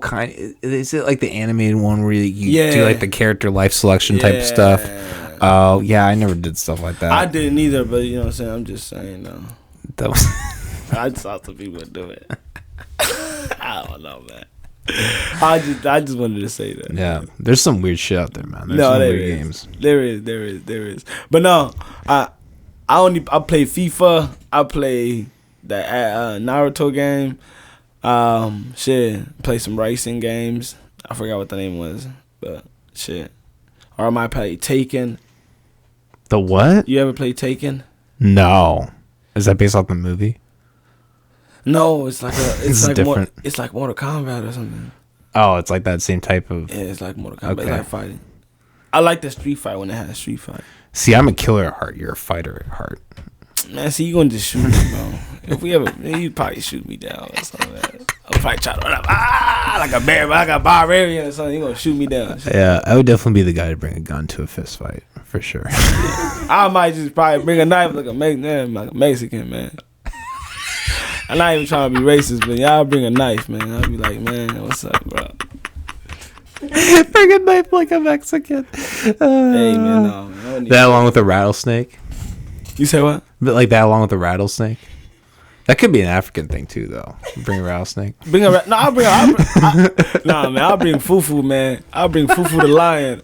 is it like the animated one where you do like the character life selection type of stuff? Oh yeah, I never did stuff like that. I didn't either, but you know what I'm saying. I'm just saying. That was I saw some people do it. I don't know, man. I just wanted to say that. Yeah, man. There's some weird shit out there, man. There's some weird games. There is. But no, I play FIFA. I play the Naruto game. Play some racing games. I forgot what the name was, but shit. Or I might play Taken. The what? You ever play Taken? No. Is that based off the movie? No, it's like it's like different. It's like Mortal Kombat or something. Oh, it's like that same type of. Yeah, it's like Mortal Kombat. Okay. It's like fighting. I like the Street Fight when it has Street Fight. See, I'm a killer at heart. You're a fighter at heart. Man, see, you gonna just shoot me, bro. If we ever, you'd probably shoot me down or something. I'll probably try to run up, like a bear, like a barbarian or something. You gonna shoot me down? Yeah, I would definitely be the guy to bring a gun to a fist fight for sure. I might just probably bring a knife like a Mexican, man. I'm not even trying to be racist, but y'all bring a knife, man. I'll be like, man, what's up, bro? Bring a knife like a Mexican. Hey, man, no. That along with a rattlesnake. You say what? But like that along with a rattlesnake. That could be an African thing too, though. Bring a rattlesnake. I'll bring Fufu, man. I'll bring Fufu the lion.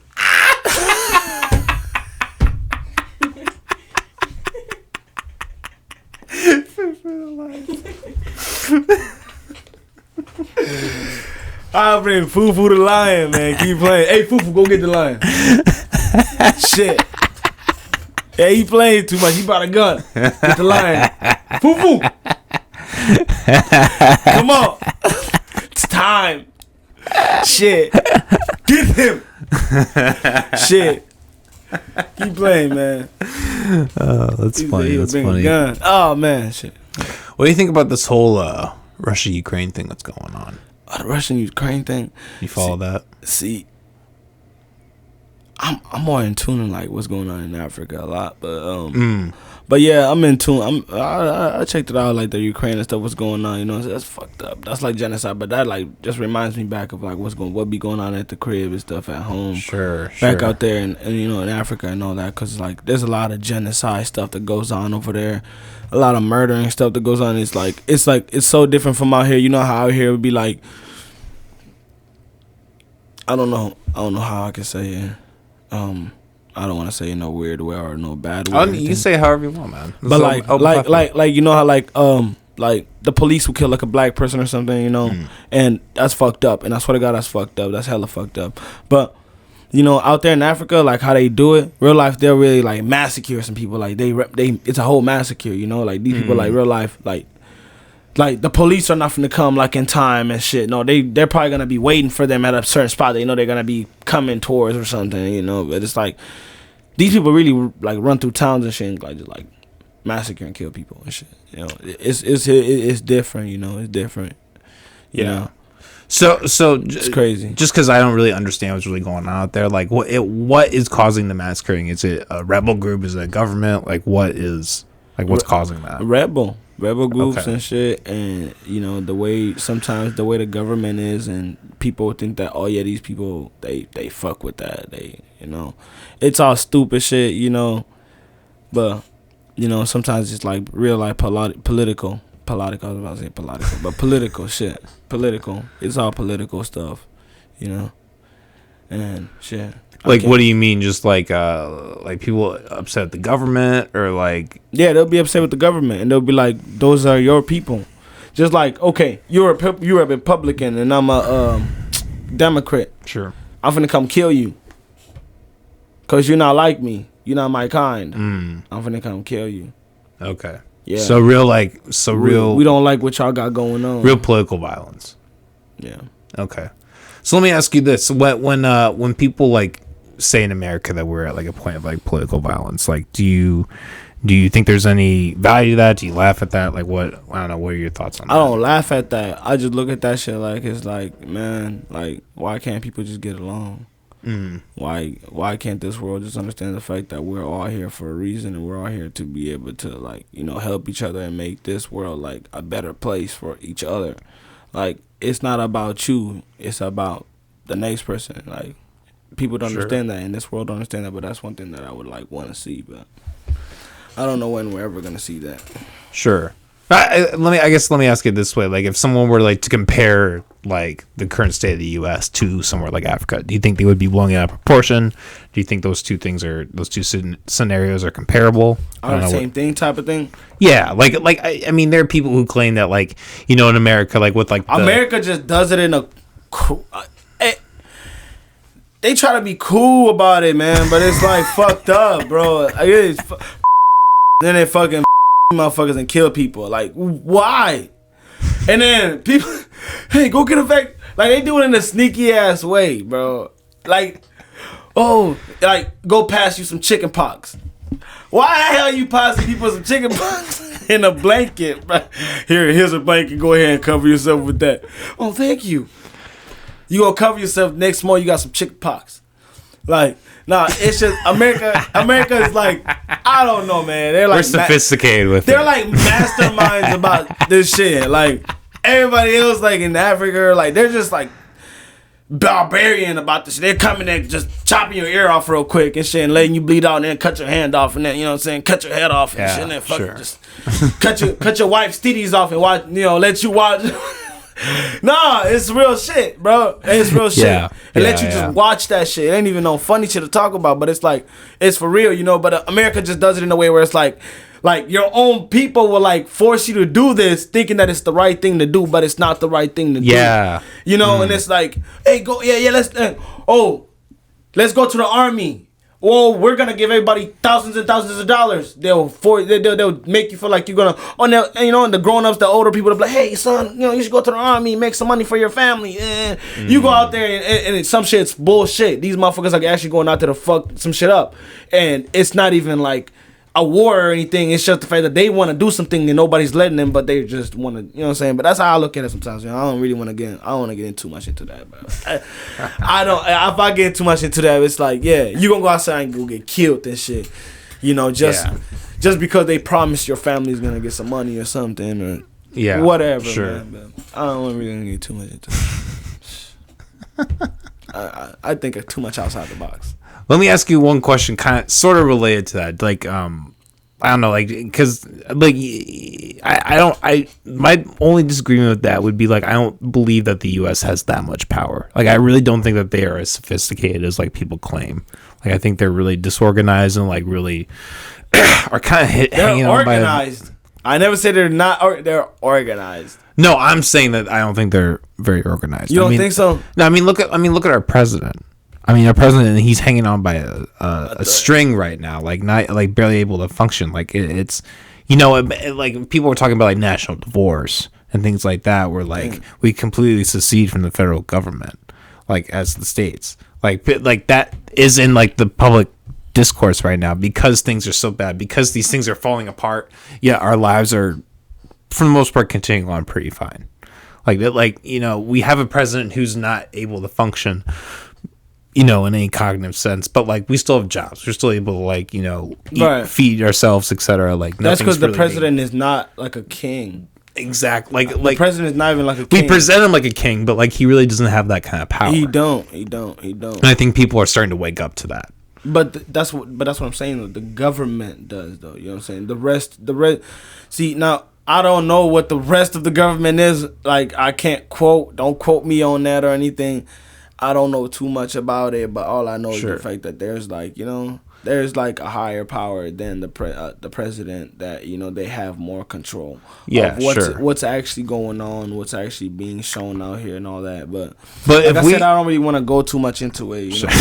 I'll bring Fufu the lion, man. Keep playing. Hey, Fufu, go get the lion. Shit. Yeah, he playing too much. He brought a gun. Get the lion. Fufu. Come on. It's time. Shit. Get him. Shit. Keep playing, man. Oh, that's funny. That's funny. Gun. Oh, man. Shit. What do you think about this whole Russia-Ukraine thing that's going on? The Russian-Ukraine thing? You follow that? See, I'm more in tune in like what's going on in Africa a lot, but yeah, I'm in tune. I checked it out, like the Ukraine and stuff, what's going on. You know, that's fucked up. That's like genocide, but that like just reminds me back of like what be going on at the crib and stuff at home. Sure. Back out there and you know in Africa and all that, cause like there's a lot of genocide stuff that goes on over there, a lot of murdering stuff that goes on. It's so different from out here. You know how out here it would be like, I don't know how I can say it. I don't want to say in no weird way or no bad way. You can say however you want, man. But like you know how like the police will kill like a black person or something, you know, and that's fucked up. And I swear to God, that's fucked up. That's hella fucked up. But you know, out there in Africa, like how they do it, real life, they'll really like massacre some people. Like they it's a whole massacre, you know. Like these people, like real life, like like the police are not gonna come like in time and shit. No, they're probably gonna be waiting for them at a certain spot. They know they're gonna be coming towards or something, you know. But it's like these people really like run through towns and shit, and like just like massacre and kill people and shit. You know, it's different. You know, it's different. You know. So it's crazy. Just because I don't really understand what's really going on out there, like what is causing the massacring? Is it a rebel group? Is it a government? Like what's causing that? Rebel groups and shit, and you know sometimes the way the government is, and people think that these people they fuck with that, it's all stupid shit, but sometimes it's like real life political. I was about to say political, but political shit. It's all political stuff, and shit. Like, what do you mean? Just like people upset at the government, or like? Yeah, they'll be upset with the government, and they'll be like, "Those are your people." Just like, okay, you're a Republican, and I'm a Democrat. Sure. I'm finna come kill you, cause you're not like me. You're not my kind. I'm finna come kill you. Okay. Yeah. So real. We don't like what y'all got going on. Real political violence. Yeah. Okay. So let me ask you this: when people like say in America that we're at like a point of like political violence, like do you think there's any value to that? Do you laugh at that? Like what? I don't know. What are your thoughts on that? I don't laugh at that. I just look at that shit like it's like, man, like why can't people just get along? Why can't this world just understand the fact that we're all here for a reason, and we're all here to be able to like help each other and make this world like a better place for each other. Like it's not about you, it's about the next person. Like people don't understand that, and this world don't understand that. But that's one thing that I would like want to see, but I don't know when we're ever gonna see that. Sure. Let me ask it this way: like, if someone were like to compare like the current state of the U.S. to somewhere like Africa, do you think they would be blowing out of proportion? Do you think those two scenarios are comparable? Are the same thing, type of thing? Yeah, I mean, there are people who claim that like in America, like with like America just does it in a. They try to be cool about it, man, but it's like fucked up, bro. Then they fucking motherfuckers and kill people. Like, why? And then people, hey, go get a vac. Like, they do it in a sneaky ass way, bro. Like, go pass you some chicken pox. Why the hell you passing people some chicken pox in a blanket, bro? Here's a blanket. Go ahead and cover yourself with that. Oh, thank you. You gonna cover yourself next morning, you got some chicken pox. Like, nah, it's just America is like, I don't know, man. They're like we're sophisticated with it. They're like masterminds about this shit. Like everybody else, like in Africa, like they're just like barbarian about this shit. They're coming and just chopping your ear off real quick and shit, and letting you bleed out, and then cut your hand off, and then cut your head off and shit, and then fucking just cut your wife's titties off and watch, let you watch. Nah, it's real shit, bro. It's real shit. And let you just watch that shit. It ain't even no funny shit to talk about, but it's like, it's for real, but America just does it in a way where it's like your own people will like force you to do this thinking that it's the right thing to do, but it's not the right thing to do. And it's like, hey, go, let's go to the army. Well, we're gonna give everybody thousands and thousands of dollars. They'll make you feel like you're gonna. And the grown-ups, the older people, they'll be like, "Hey, son, you should go to the army, make some money for your family." You go out there and some shit's bullshit. These motherfuckers are actually going out there to fuck some shit up, and it's not even like a war or anything. It's just the fact that they want to do something and nobody's letting them, but they just want to, what I'm saying? But that's how I look at it sometimes. I don't really want to get in too much into that, bro. I don't. If I get too much into that, it's like, you gonna go outside and go get killed and shit. Just because they promise your family's gonna get some money or something or whatever. Sure. Man, I don't really get too much into that. I think too much outside the box. Let me ask you one question, kind of, sort of related to that. Like, I don't know, like, because, like, my only disagreement with that would be, like, I don't believe that the U.S. has that much power. Like, I really don't think that they are as sophisticated as, like, people claim. Like, I think they're really disorganized and, like, really are kind of hanging on by... They're organized. I never said they're not, they're organized. No, I'm saying that I don't think they're very organized. You don't think so? No, I mean, look at our president. Our president, he's hanging on by a string right now, like not barely able to function. Like it's, like people were talking about like national divorce and things like that, where like we completely secede from the federal government, like as the states, like that is in like the public discourse right now because things are so bad, because these things are falling apart. Yeah, our lives are, for the most part, continuing on pretty fine. Like that, like, you know, we have a president who's not able to function, you know, in any cognitive sense, but like we still have jobs. We're still able to, like, you know, eat, feed ourselves, etc. Like that's because the president is not like a king. Exactly. Like the president is not even like a king. We present him like a king, but like he really doesn't have that kind of power. He don't. And I think people are starting to wake up to that. But that's what I'm saying though. The government does though. You know what I'm saying? The rest. See, now I don't know what the rest of the government is. Like, I can't don't quote me on that or anything. I don't know too much about it, but all I know is the fact that there's like, you know, there's like a higher power than the president, that, you know, they have more control of what's actually going on, what's actually being shown out here and all that. But like I said, I don't really want to go too much into it. You know?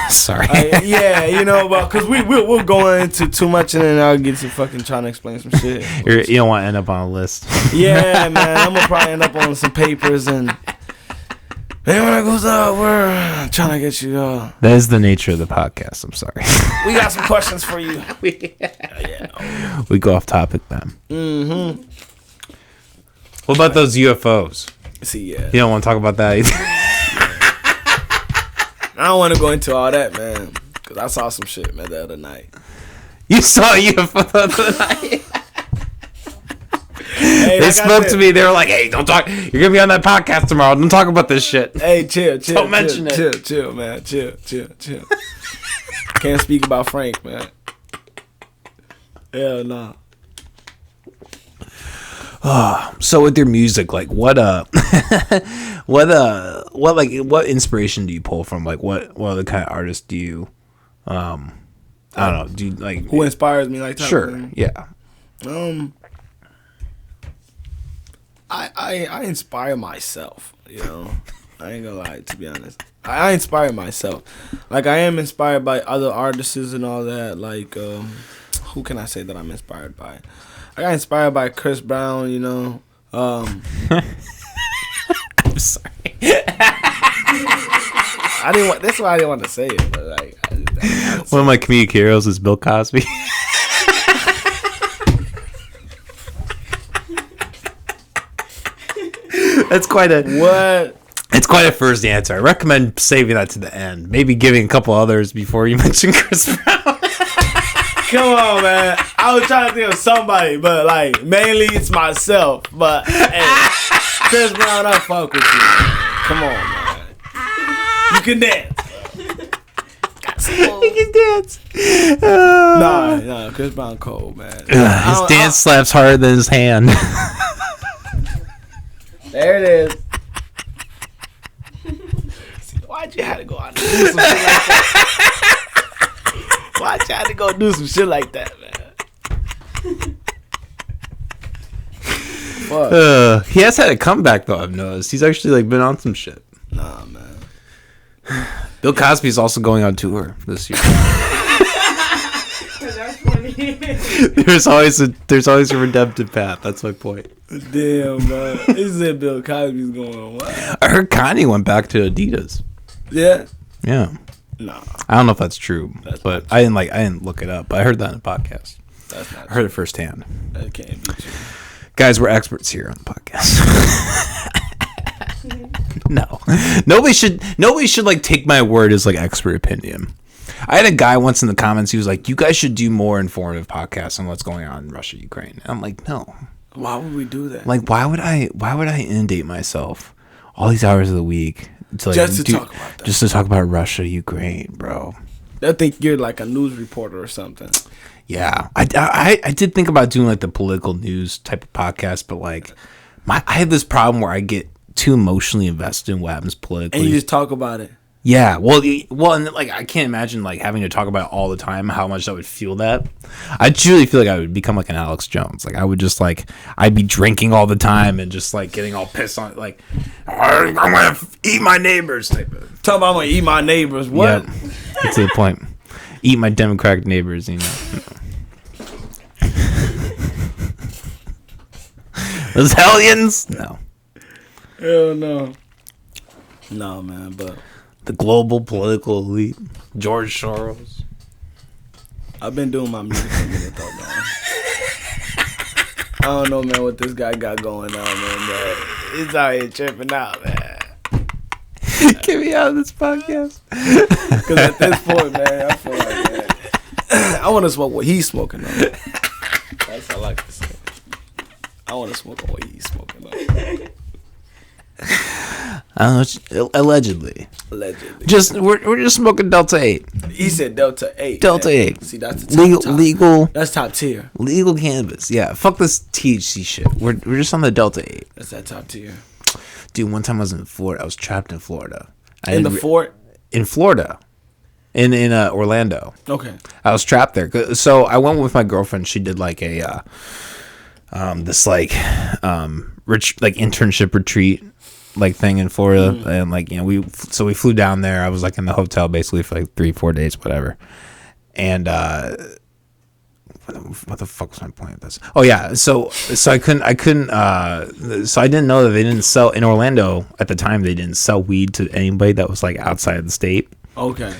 Sorry. Yeah, you know, but because we'll go into too much and then I'll get to fucking trying to explain some shit. You don't want to end up on a list. Yeah, man, I'm gonna probably end up on some papers and. Hey, when I goes out, we're trying to get you. That is the nature of the podcast. I'm sorry. We got some questions for you. We go off topic, man. Mm-hmm. What about those UFOs? See, yeah. You don't want to talk about that either. I don't want to go into all that, man, because I saw some shit, man, the other night. You saw a UFO the other night? Hey, they spoke to me. They were like, "Hey, don't talk. You're gonna be on that podcast tomorrow. Don't talk about this shit." Hey, chill. Don't mention it. Chill, man. Chill. Can't speak about Frank, man. Hell no. So with your music, like what inspiration do you pull from? Like what other kind of artists do you, I don't know. Do you like who inspires me? Like sure, yeah. I inspire myself, you know. I ain't gonna lie, to be honest. I inspire myself. Like, I am inspired by other artists and all that. Like, who can I say that I'm inspired by? I got inspired by Chris Brown, you know. I'm sorry. That's why I didn't want to say it, but like, one of my comedic heroes is Bill Cosby. That's quite a what? It's quite a first answer. I recommend saving that to the end. Maybe giving a couple others before you mention Chris Brown. Come on, man. I was trying to think of somebody, but like mainly it's myself. But hey, Chris Brown, I fuck with you. Come on, man. You can dance. He can dance. Nah, Chris Brown cold, man. His dance slaps harder than his hand. There it is. Why'd you have to go out and do some shit like that? Why'd you have to go do some shit like that, man? He has had a comeback though, I've noticed. He's actually like been on some shit. Nah, man. Bill Cosby's also going on tour this year. That's funny. There's always a redemptive path. That's my point. Damn, man. He said Bill Cosby's going on what? I heard Kanye went back to Adidas. Yeah. Yeah. Nah. I don't know if that's true, but I didn't look it up. But I heard that in a podcast. That's not I heard it firsthand. That can't be true. Guys, we're experts here on the podcast. No. Nobody should like take my word as like expert opinion. I had a guy once in the comments, he was like, "You guys should do more informative podcasts on what's going on in Russia, Ukraine." And I'm like, "No." Why would we do that? Like, why would I inundate myself all these hours of the week to like, just to talk about that? Just to talk about Russia, Ukraine, bro. They'll think you're like a news reporter or something. Yeah, I did think about doing like the political news type of podcast, but like, I have this problem where I get too emotionally invested in what happens politically, and you just talk about it. Yeah, well, and like I can't imagine like having to talk about it all the time. How much I would feel that. I truly feel like I would become like an Alex Jones. Like I would just like I'd be drinking all the time and just like getting all pissed on it. Like I'm gonna eat my neighbors type of. Talk about I'm gonna eat my neighbors. What? Yeah, get to the point. Eat my Democratic neighbors. You know. Those hellions? No. Hell no. No, man, but The global political elite. George Soros. I've been doing my music for a minute though, man. I don't know, man, what this guy got going on, man, but he's out here tripping out, man. Get me out of this podcast. Because at this point, man, I feel like, man, I want to smoke what he's smoking on. That's all I like to say. I want to smoke on what he's smoking on. I don't know. Allegedly. Allegedly. We're just smoking Delta 8. He said Delta 8. Delta man. 8. See, that's the top. Legal. That's top tier. Legal cannabis. Yeah. Fuck this THC shit. We're just on the Delta 8. That's that top tier. Dude, one time I was in Florida. I was trapped in Florida. In the fort? In Florida. In Orlando. Okay. I was trapped there. So I went with my girlfriend. She did like a this like internship retreat like thing in Florida, and like, you know, we flew down there. I was like in the hotel basically for like 3-4 days, whatever. And what the fuck was my point of this? Oh yeah, so I couldn't so I didn't know that they didn't sell in Orlando at the time. They didn't sell weed to anybody that was like outside of the state. Okay.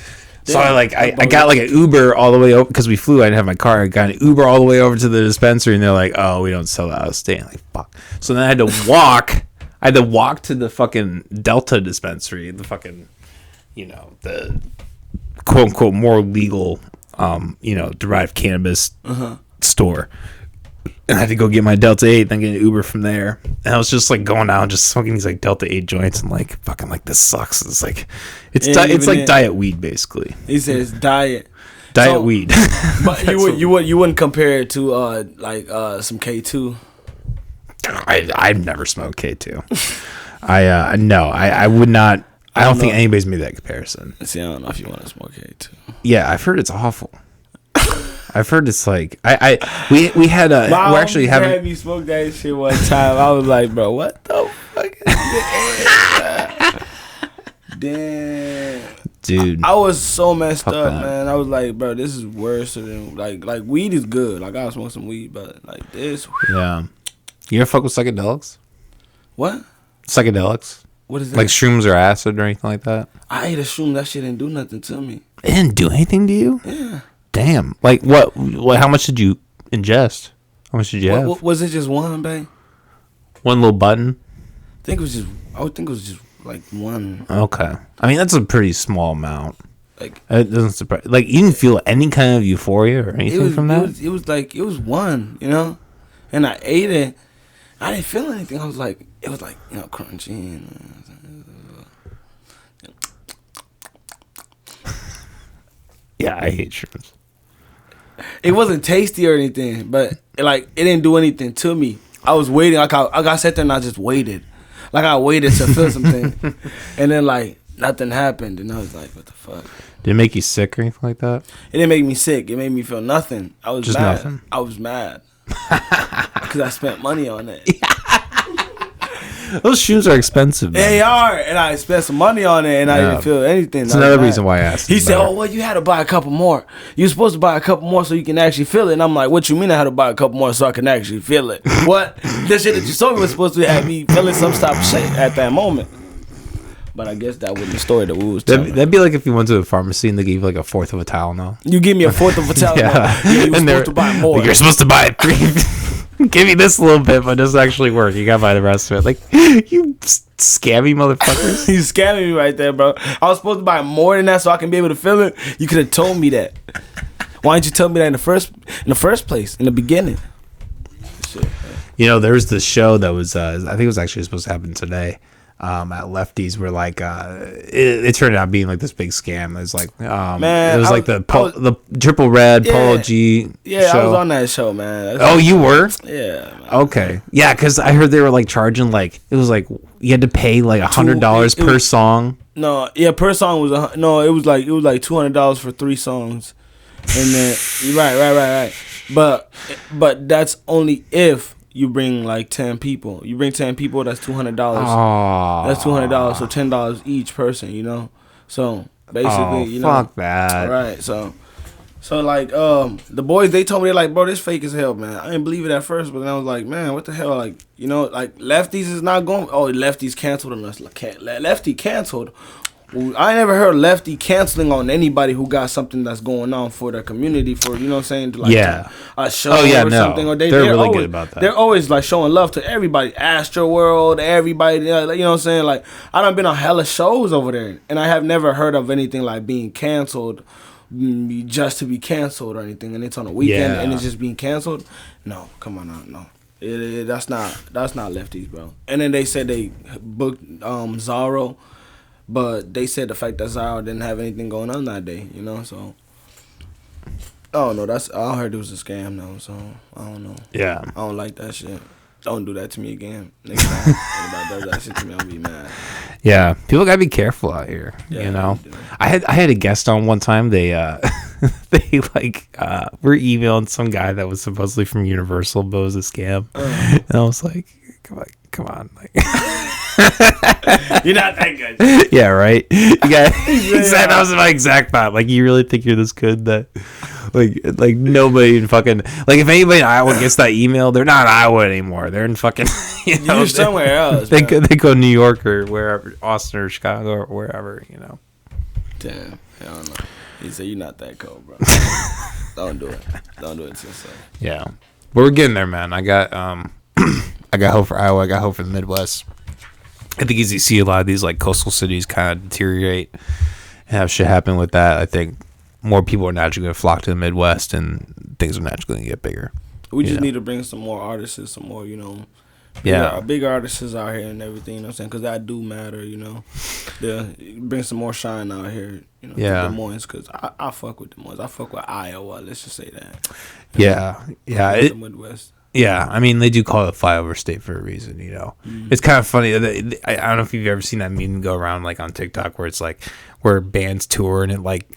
So I got like an Uber all the way over because we flew. I didn't have my car. I got an Uber all the way over to the dispensary, and they're like, "Oh, we don't sell out of state." I'm like, fuck. So then I had to walk. I had to walk to the fucking Delta dispensary, the fucking, you know, the quote unquote more legal, you know, derived cannabis store. And I had to go get my Delta 8, then get an Uber from there. And I was just like going out and just smoking these like Delta 8 joints and like fucking like this sucks. It's like it's like diet weed basically. He says diet weed. But you wouldn't compare it to some K2. I've never smoked K2. I would not. I don't think anybody's made that comparison. See, I don't know if you want to smoke K2. Yeah, I've heard it's awful. I've heard it's like we had a we're actually having. Had me smoke that shit one time. I was like, bro, what the fuck is this? Damn, dude. I was so messed up, that. man. I was like, bro, this is worse than like weed is good. Like I smoke some weed, but like this. Yeah. You ever fuck with psychedelics? What? Psychedelics? What is that? Like shrooms or acid or anything like that? I ate a shroom. That shit didn't do nothing to me. It didn't do anything to you? Yeah. Damn. Like what? How much did you ingest? How much did you have? Was it just one, babe? One little button? I would think it was just like one. Okay. I mean, that's a pretty small amount. Like it doesn't surprise. Like you didn't feel any kind of euphoria or anything from that? It was one, you know? And I ate it. I didn't feel anything. It was like, you know, crunchy. Yeah, I hate shrooms. It wasn't tasty or anything, but it didn't do anything to me. I was waiting. Like I got sat there and I just waited. Like I waited to feel something, and then like nothing happened, and I was like, "What the fuck?" Did it make you sick or anything like that? It didn't make me sick. It made me feel nothing. I was just mad. Nothing. I was mad because I spent money on it. Those shoes are expensive, man. They are, and I spent some money on it, and I didn't feel anything. That's another reason why I asked. He said, "Oh, well, you had to buy a couple more. You're supposed to buy a couple more so you can actually feel it." And I'm like, "What you mean I had to buy a couple more so I can actually feel it? What? The shit that you told me was supposed to have me feeling some type of shit at that moment." But I guess that wasn't the story that we was telling. That'd be like if you went to a pharmacy and they gave you like a fourth of a Tylenol. You give me a fourth of a Tylenol. Yeah, you were supposed to buy more. You're supposed to buy 3. Give me this little bit, but it doesn't actually work. You gotta buy the rest of it. Like, you scammy motherfuckers. You scamming me right there, bro. I was supposed to buy more than that so I can be able to feel it. You could have told me that. Why didn't you tell me that in the first place, in the beginning? Shit, you know, there was this show that was, I think it was actually supposed to happen today. At Lefties, where like it turned out being like this big scam. It was like man, it was like the Triple Red Polo G. Yeah, show. I was on that show, man. You were? Yeah. Man. Okay. Yeah, because I heard they were like charging like it was like you had to pay like $100 per song. No, yeah, per song was it was like $200 for 3 songs, and then right. But that's only if you bring like 10 people. You bring 10 people, that's $200. That's $200, so $10 each person, you know? So basically, you know. Fuck that. Right. So So like the boys, they told me, they're like, bro, this fake as hell, man. I didn't believe it at first, but then I was like, man, what the hell? Like, you know, like lefties is not going. Oh, lefties canceled on us. Like, lefty canceled. Well, I never heard lefty canceling on anybody who got something that's going on for their community, for, you know what I'm saying, like a show or something. Or they're really always, good about that. They're always like showing love to everybody, Astro World, everybody. You know what I'm saying? Like, I done been on hella shows over there, and I have never heard of anything like being canceled just to be canceled or anything, and it's on a weekend and it's just being canceled. No, come on now, no. That's not lefties, bro. And then they said they booked Zorro. But they said the fact that Zara didn't have anything going on that day, you know, so I don't know. I heard it was a scam though, so I don't know. Yeah. I don't like that shit. Don't do that to me again. Next time anybody does that shit to me, I'll be mad. Yeah. People gotta be careful out here. You know? I had a guest on one time, they were emailing some guy that was supposedly from Universal, but it was a scam. And I was like, come on, like you're not that good. Yeah, right. That was my exact thought. Like, you really think you're this good that like nobody in fucking, like, if anybody in Iowa gets that email, they're not in Iowa anymore. They're in fucking, you're somewhere else. They go New York or wherever, Austin or Chicago or wherever, you know. Damn, I don't know. He said you're not that cold, bro. Don't do it. Don't do it to yourself. Yeah, but we're getting there, man. I got I got hope for Iowa. I got hope for the Midwest. I think as you see a lot of these like coastal cities kind of deteriorate and have shit happen with that, I think more people are naturally going to flock to the Midwest and things are naturally going to get bigger. We just need to bring some more artists, some more, you know, bigger artists out here and everything, you know what I'm saying? Because that do matter, you know. Bring some more shine out here, you know, to Des Moines, because I fuck with Des Moines. I fuck with Iowa, let's just say that. The Midwest. Yeah, I mean, they do call it flyover state for a reason, you know. It's kind of funny. I don't know if you've ever seen that meme go around, like, on TikTok, where it's, like, where bands tour and it, like,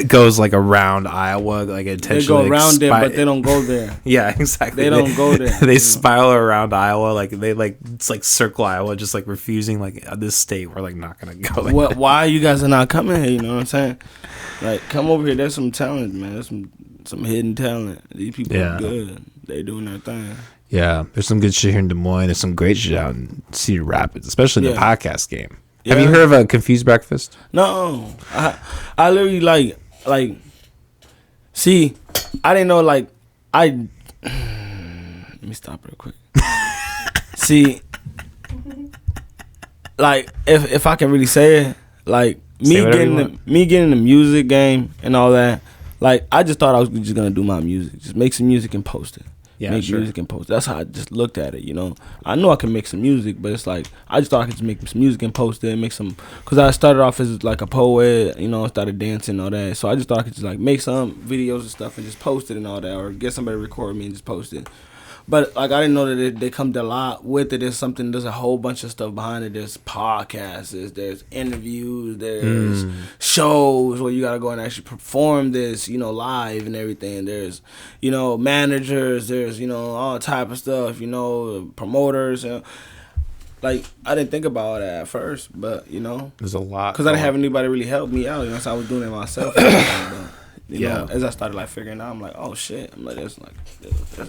goes, like, around Iowa, like, intentionally. They go around it, but they don't go there. Yeah, exactly. They don't go there. They spiral around Iowa, like, they, like, it's, like, circle Iowa, just, like, refusing, like, this state, we're, like, not going to go there. Why you guys are not coming here, you know what I'm saying? Like, come over here. There's some talent, man. There's some hidden talent. These people are good. They doing their thing. Yeah, there's some good shit here in Des Moines. There's some great shit out in Cedar Rapids, especially the podcast game. Yeah. Have you heard of a Confused Breakfast? No, I literally like. See, I didn't know like I. Let me stop real quick. See, like if I can really say it, like me getting the music game and all that. Like, I just thought I was just gonna do my music, just make some music and post it. Music and post it. That's how I just looked at it, you know. I know I can make some music, but it's like I just thought I could just make some music and post it and make some. Cause I started off as like a poet, you know, I started dancing and all that. So I just thought I could just like make some videos and stuff and just post it and all that, or get somebody to record me and just post it. But like I didn't know that they come to a lot with it. There's a whole bunch of stuff behind it. There's podcasts, there's interviews, there's shows where you gotta go and actually perform this, you know, live and everything. There's, you know, managers, there's, you know, all type of stuff, you know, promoters. Like, I didn't think about all that at first, but, you know. There's a lot. Because I didn't have anybody really help me out, you know, so I was doing it myself. You know, as I started like figuring out, I'm like, oh shit! I'm like, there's a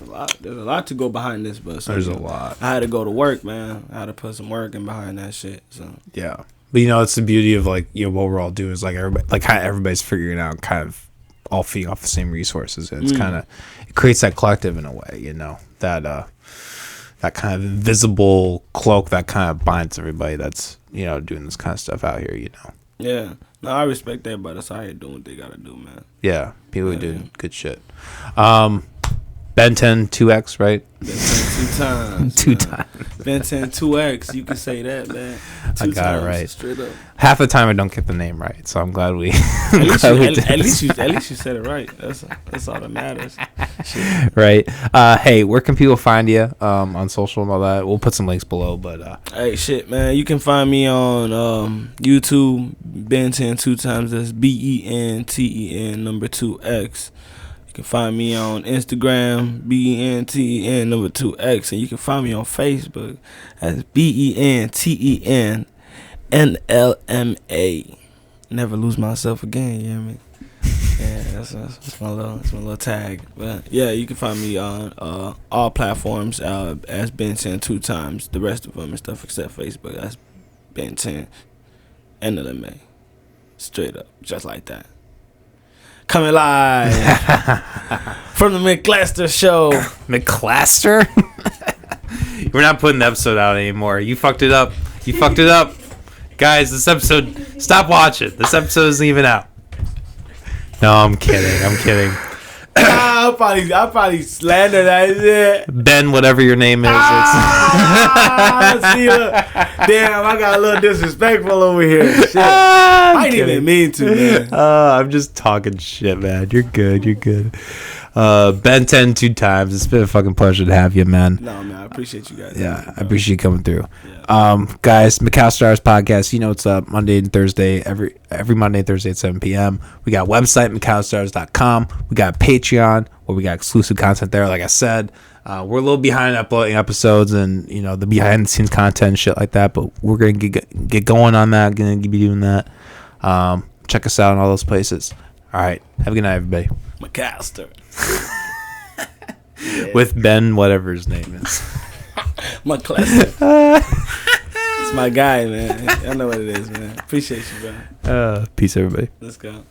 lot to go behind this, but there's a lot. I had to go to work, man. I had to put some work in behind that shit. So yeah, but you know, it's the beauty of like, you know, what we're all doing is like everybody's figuring out, kind of all feeding off the same resources. And it's kind of, it creates that collective in a way, you know, that kind of invisible cloak that kind of binds everybody that's, you know, doing this kind of stuff out here, you know. Yeah. No, I respect that, but that's how they doing what they gotta do, man. Yeah, people are doing good shit. BenTen2x, right? BenTen2x. Two times. BenTen2x. You can say that, man. I got it right. Straight up. Half the time I don't get the name right, so I'm glad we. At least you said it right. That's all that matters. Shit. Right. Hey, where can people find you on social and all that? We'll put some links below, but hey, shit, man. You can find me on YouTube, BenTen2x. That's BenTen2x. You can find me on Instagram, BenTen2x, and you can find me on Facebook as BenTenNLMA. Never lose myself again, you hear me? Yeah, That's my little tag. But yeah, you can find me on all platforms as BenTen2x. The rest of them and stuff except Facebook. That's BenTen NLMA. Straight up, just like that. Coming live from the McClaster Show. McClaster? We're not putting the episode out anymore. You fucked it up. Guys, this episode, stop watching. This episode isn't even out. No, I'm kidding. I'll probably slander that shit. Ben, whatever your name is. See, look. Damn, I got a little disrespectful over here. Shit. I didn't even mean to, man. I'm just talking shit, man. You're good. BenTen2x. It's been a fucking pleasure to have you, man. No, man, I appreciate you guys. Yeah, I appreciate you coming through. Yeah. Guys, Macau Stars Podcast, you know what's up, Monday and Thursday, every Monday and Thursday at 7 p.m. We got a website, MacauStars.com. We got Patreon, where we got exclusive content there, like I said. We're a little behind uploading episodes and, you know, the behind-the-scenes content and shit like that, but we're going to get going on that, going to be doing that. Check us out in all those places. All right. Have a good night, everybody. McCaster. With Ben, whatever his name is. McClaster. It's my guy, man. I know what it is, man. Appreciate you, bro. Peace, everybody. Let's go.